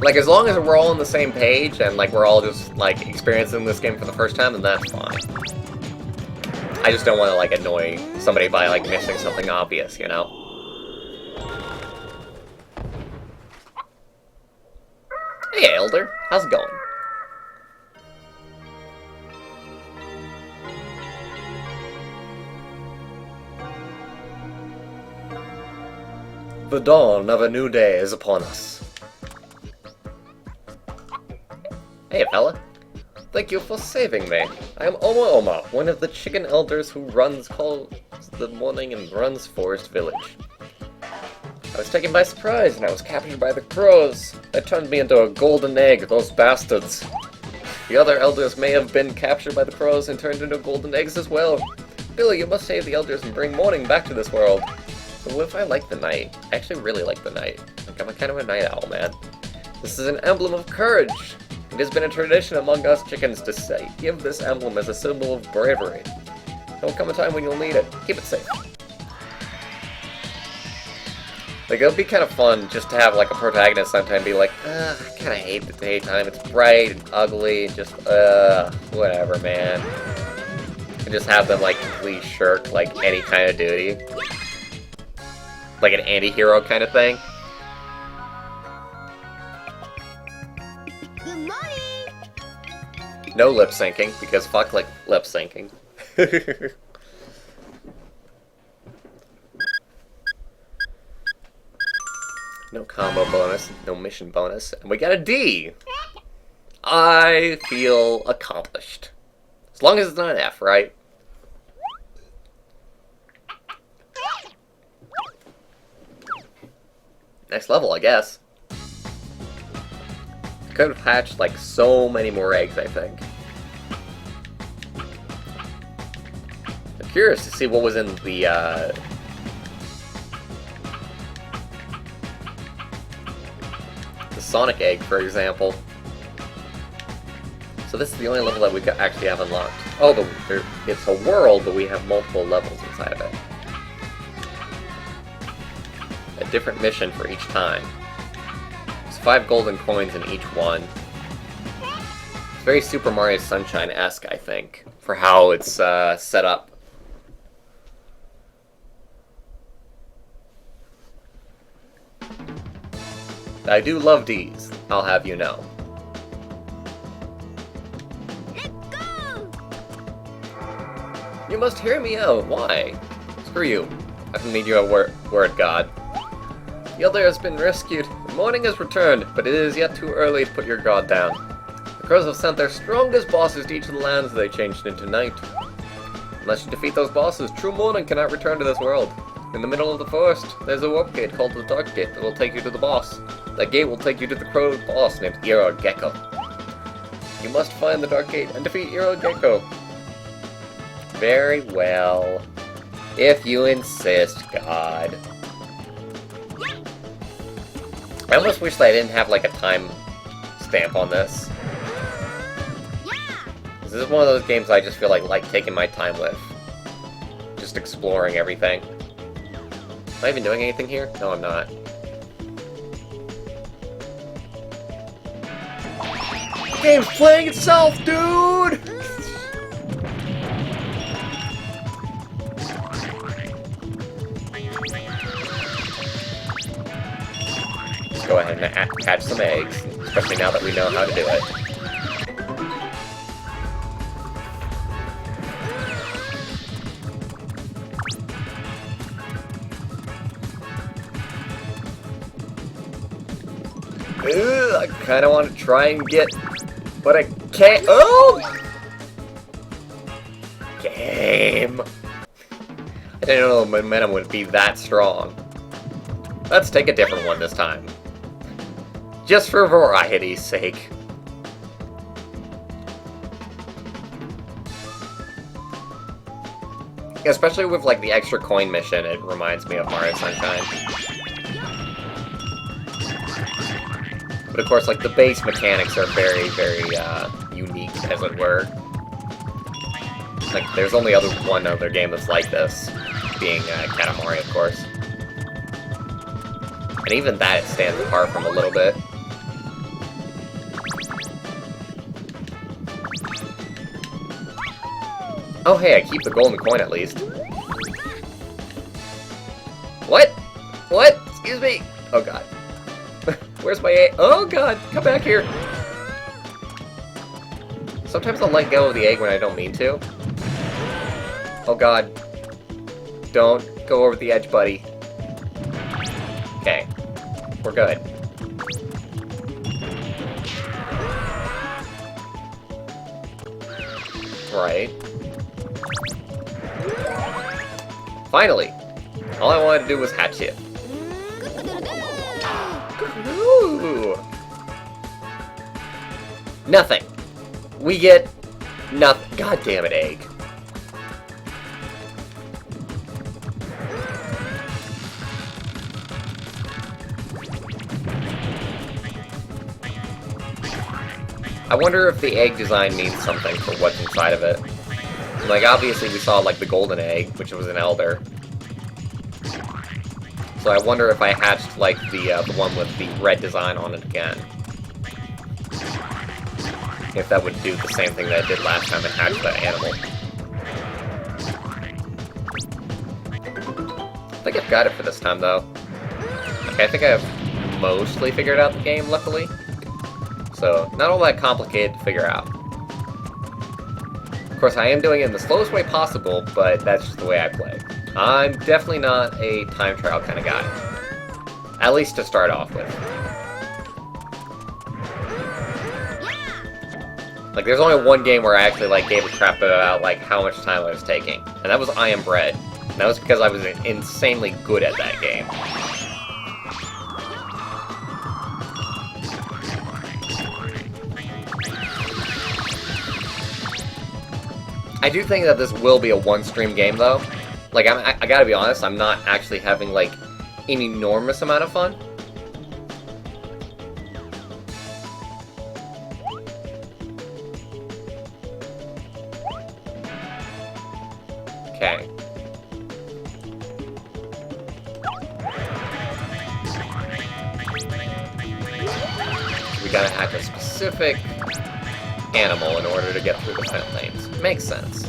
Like, as long as we're all on the same page and, like, we're all just, like, experiencing this game for the first time, then that's fine. I just don't want to, like, annoy somebody by, like, missing something obvious, you know? Hey, Elder. How's it going? The dawn of a new day is upon us. Hey, fella. Thank you for saving me. I am Oma Oma, one of the chicken elders who calls the morning and runs Forest Village. I was taken by surprise and I was captured by the crows. They turned me into a golden egg, those bastards. The other elders may have been captured by the crows and turned into golden eggs as well. Billy, you must save the elders and bring morning back to this world. But what if I like the night? I actually really like the night. Like, I'm kind of a night owl, man. This is an emblem of courage. It has been a tradition among us chickens to give this emblem as a symbol of bravery. There will come a time when you'll need it. Keep it safe. Like, it'll be kind of fun just to have, like, a protagonist sometime be like, I kind of hate the daytime. It's bright and ugly and just, whatever, man. And just have them, like, completely shirk, like, any kind of duty. Like an anti-hero kind of thing. Good morning. No lip syncing, because fuck like lip syncing. No combo bonus, no mission bonus, and we got a D! I feel accomplished. As long as it's not an F, right? Next level, I guess. Could have hatched, like, so many more eggs, I think. I'm curious to see what was in the Sonic egg, for example. So this is the only level that we actually have unlocked. Oh, it's a world, but we have multiple levels inside of it. A different mission for each time. There's 5 golden coins in each one. It's very Super Mario Sunshine-esque, I think, for how it's set up. I do love D's, I'll have you know. Let's go. You must hear me out. Why? Screw you. I can lead you a word, God. The elder has been rescued. The morning has returned, but it is yet too early to put your god down. The crows have sent their strongest bosses to each of the lands they changed into night. Unless you defeat those bosses, true morning cannot return to this world. In the middle of the forest, there's a warp gate called the Dark Gate that will take you to the boss. That gate will take you to the crow boss named Eero Gecko. You must find the Dark Gate and defeat Eero Gecko. Very well. If you insist, God. I almost wish that I didn't have, like, a time stamp on this. This is one of those games I just feel like taking my time with. Just exploring everything. Am I even doing anything here? No, I'm not. The game's playing itself, dude! Let's go ahead and hatch some eggs, especially now that we know how to do it. Ugh, I kind of want to try and get, but I can't. Oh! Game. I didn't know the momentum would be that strong. Let's take a different one this time. Just for variety's sake. Especially with, like, the extra coin mission, it reminds me of Mario Sunshine. But of course, like, the base mechanics are very, very, unique, as it were. Like, there's only one other game that's like this, being, Katamari, of course. And even that it stands apart from a little bit. Oh hey, I keep the golden coin at least. What? What? Excuse me! Oh god. Where's my egg? Oh god, come back here! Sometimes I'll let go of the egg when I don't mean to. Oh god. Don't go over the edge, buddy. Okay. We're good. Right. Finally! All I wanted to do was hatch it. Ooh. Nothing. We get nothing. God damn it, egg. I wonder if the egg design means something for what's inside of it. Like, obviously we saw, like, the golden egg, which was an elder. So I wonder if I hatched, like, the one with the red design on it again. If that would do the same thing that I did last time and hatch that animal. I think I've got it for this time, though. Okay, I think I've mostly figured out the game, luckily. So, not all that complicated to figure out. Of course, I am doing it in the slowest way possible, but that's just the way I play. I'm definitely not a time trial kind of guy. At least to start off with. Like, there's only one game where I actually, like, gave a crap about, like, how much time I was taking. And that was I Am Bread. And that was because I was insanely good at that game. I do think that this will be a one-stream game, though. Like, I gotta be honest, I'm not actually having, like, an enormous amount of fun. Okay. We gotta hack a specific animal in order to get through the vent lanes. Makes sense.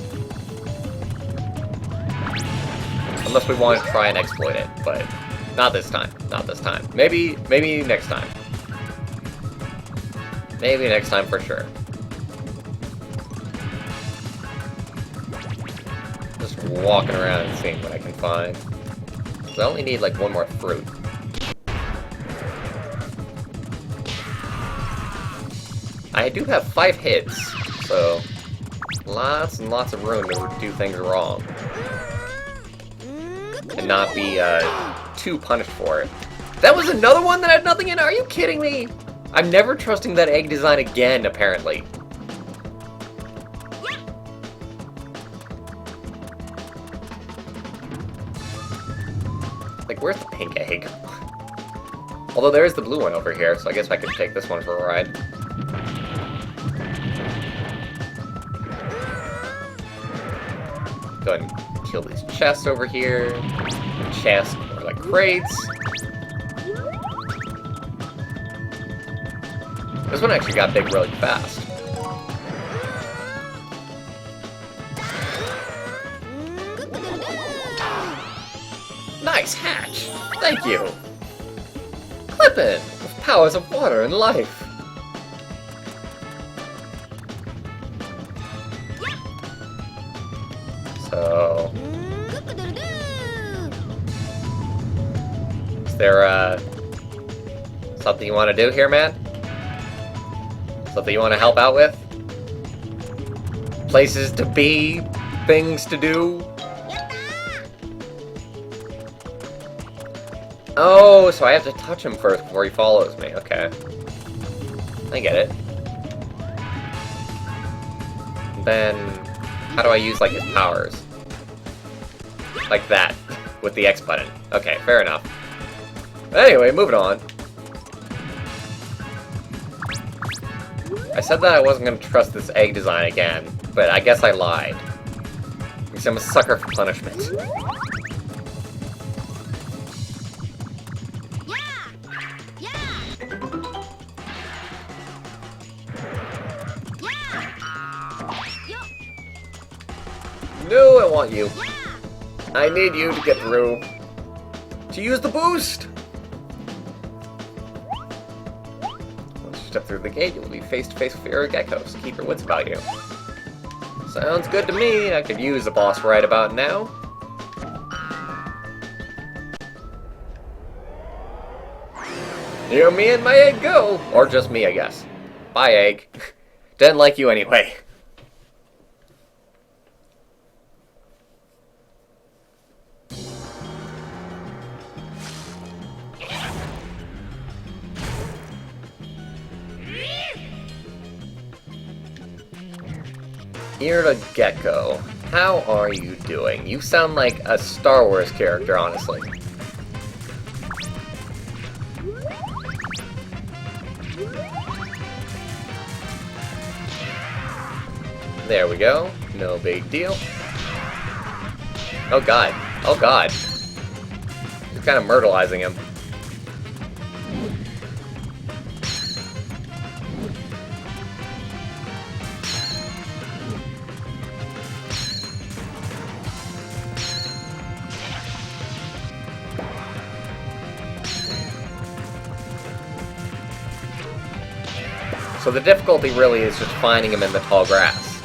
Unless we want to try and exploit it, but not this time. Not this time. Maybe next time. Maybe next time for sure. Just walking around and seeing what I can find. So I only need like one more fruit. I do have 5 hits, so lots and lots of room to do things wrong. And not be too punished for it. That was another one that had nothing in it? Are you kidding me? I'm never trusting that egg design again, apparently. Like, where's the pink egg? Although there is the blue one over here, so I guess I could take this one for a ride. Go ahead and kill these chests over here. Chests, or like crates. This one actually got big really fast. Nice hatch! Thank you! Clippin' with powers of water and life. So, is there, something you want to do here, man? Something you want to help out with? Places to be? Things to do? Oh, so I have to touch him first before he follows me. Okay. I get it. Then, how do I use, like, his powers? Like that, with the X button. Okay, fair enough. Anyway, moving on. I said that I wasn't going to trust this egg design again, but I guess I lied. Because I'm a sucker for punishment. Yeah! Yeah! Yeah! Yo! No, I want you. Yeah! I need you to get through. To use the boost! Once you step through the gate, you will be face to face with your geckos. Keep your wits about you. Sounds good to me. I could use a boss right about now. Here me and my egg go! Or just me, I guess. Bye, egg. Didn't like you anyway. Ear to Gecko. How are you doing? You sound like a Star Wars character, honestly. There we go. No big deal. Oh god. Oh god. Just kind of myrtleizing him. So the difficulty really is just finding him in the tall grass.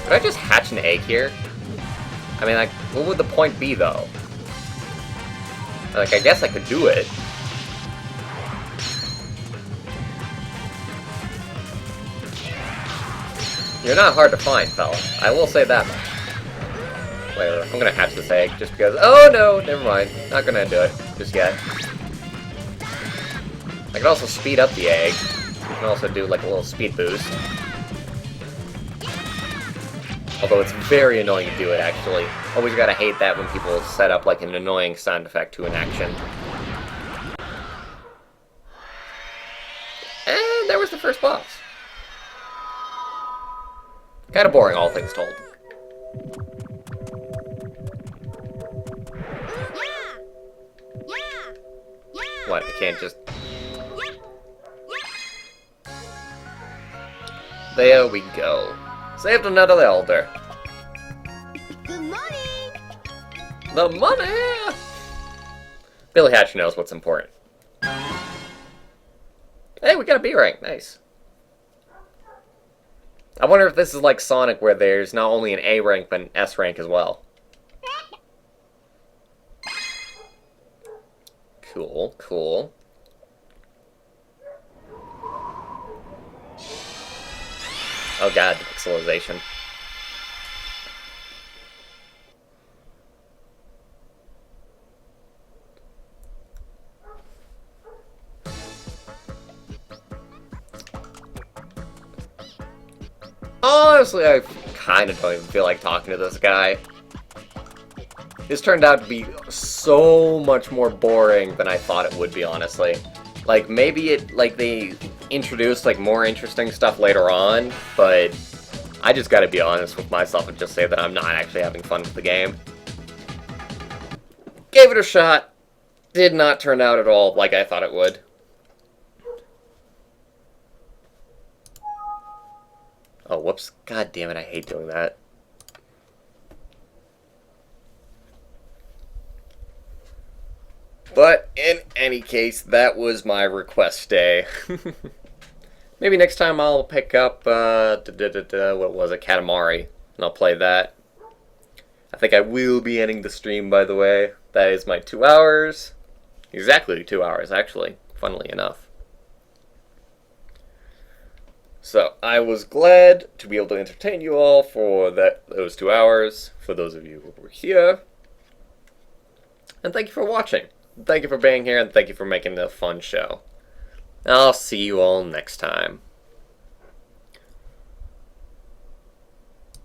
Could I just hatch an egg here? I mean, like, what would the point be, though? Like, I guess I could do it. You're not hard to find, fella. I will say that much. Whatever, I'm gonna hatch this egg just because— oh no, never mind. Not gonna do it just yet. I can also speed up the egg. I can also do like a little speed boost. Although it's very annoying to do it, actually. Always gotta hate that when people set up like an annoying sound effect to an action. And there was the first boss. Kinda boring, all things told. What, I can't just... There we go. Saved another elder. Good morning! The money! Billy Hatcher knows what's important. Hey, we got a B rank. Nice. I wonder if this is like Sonic, where there's not only an A rank, but an S rank as well. Cool, cool. Oh god, the pixelization. Honestly, I kind of don't even feel like talking to this guy. This turned out to be so much more boring than I thought it would be, honestly. Like, maybe it, like, they introduced, like, more interesting stuff later on, but I just gotta be honest with myself and just say that I'm not actually having fun with the game. Gave it a shot. Did not turn out at all like I thought it would. Oh, whoops. God damn it, I hate doing that. But, in any case, that was my request day. Maybe next time I'll pick up, what was it, Katamari, and I'll play that. I think I will be ending the stream, by the way. That is my 2 hours. Exactly 2 hours, actually, funnily enough. So, I was glad to be able to entertain you all for those 2 hours, for those of you who were here. And thank you for watching. Thank you for being here, and thank you for making it a fun show. I'll see you all next time.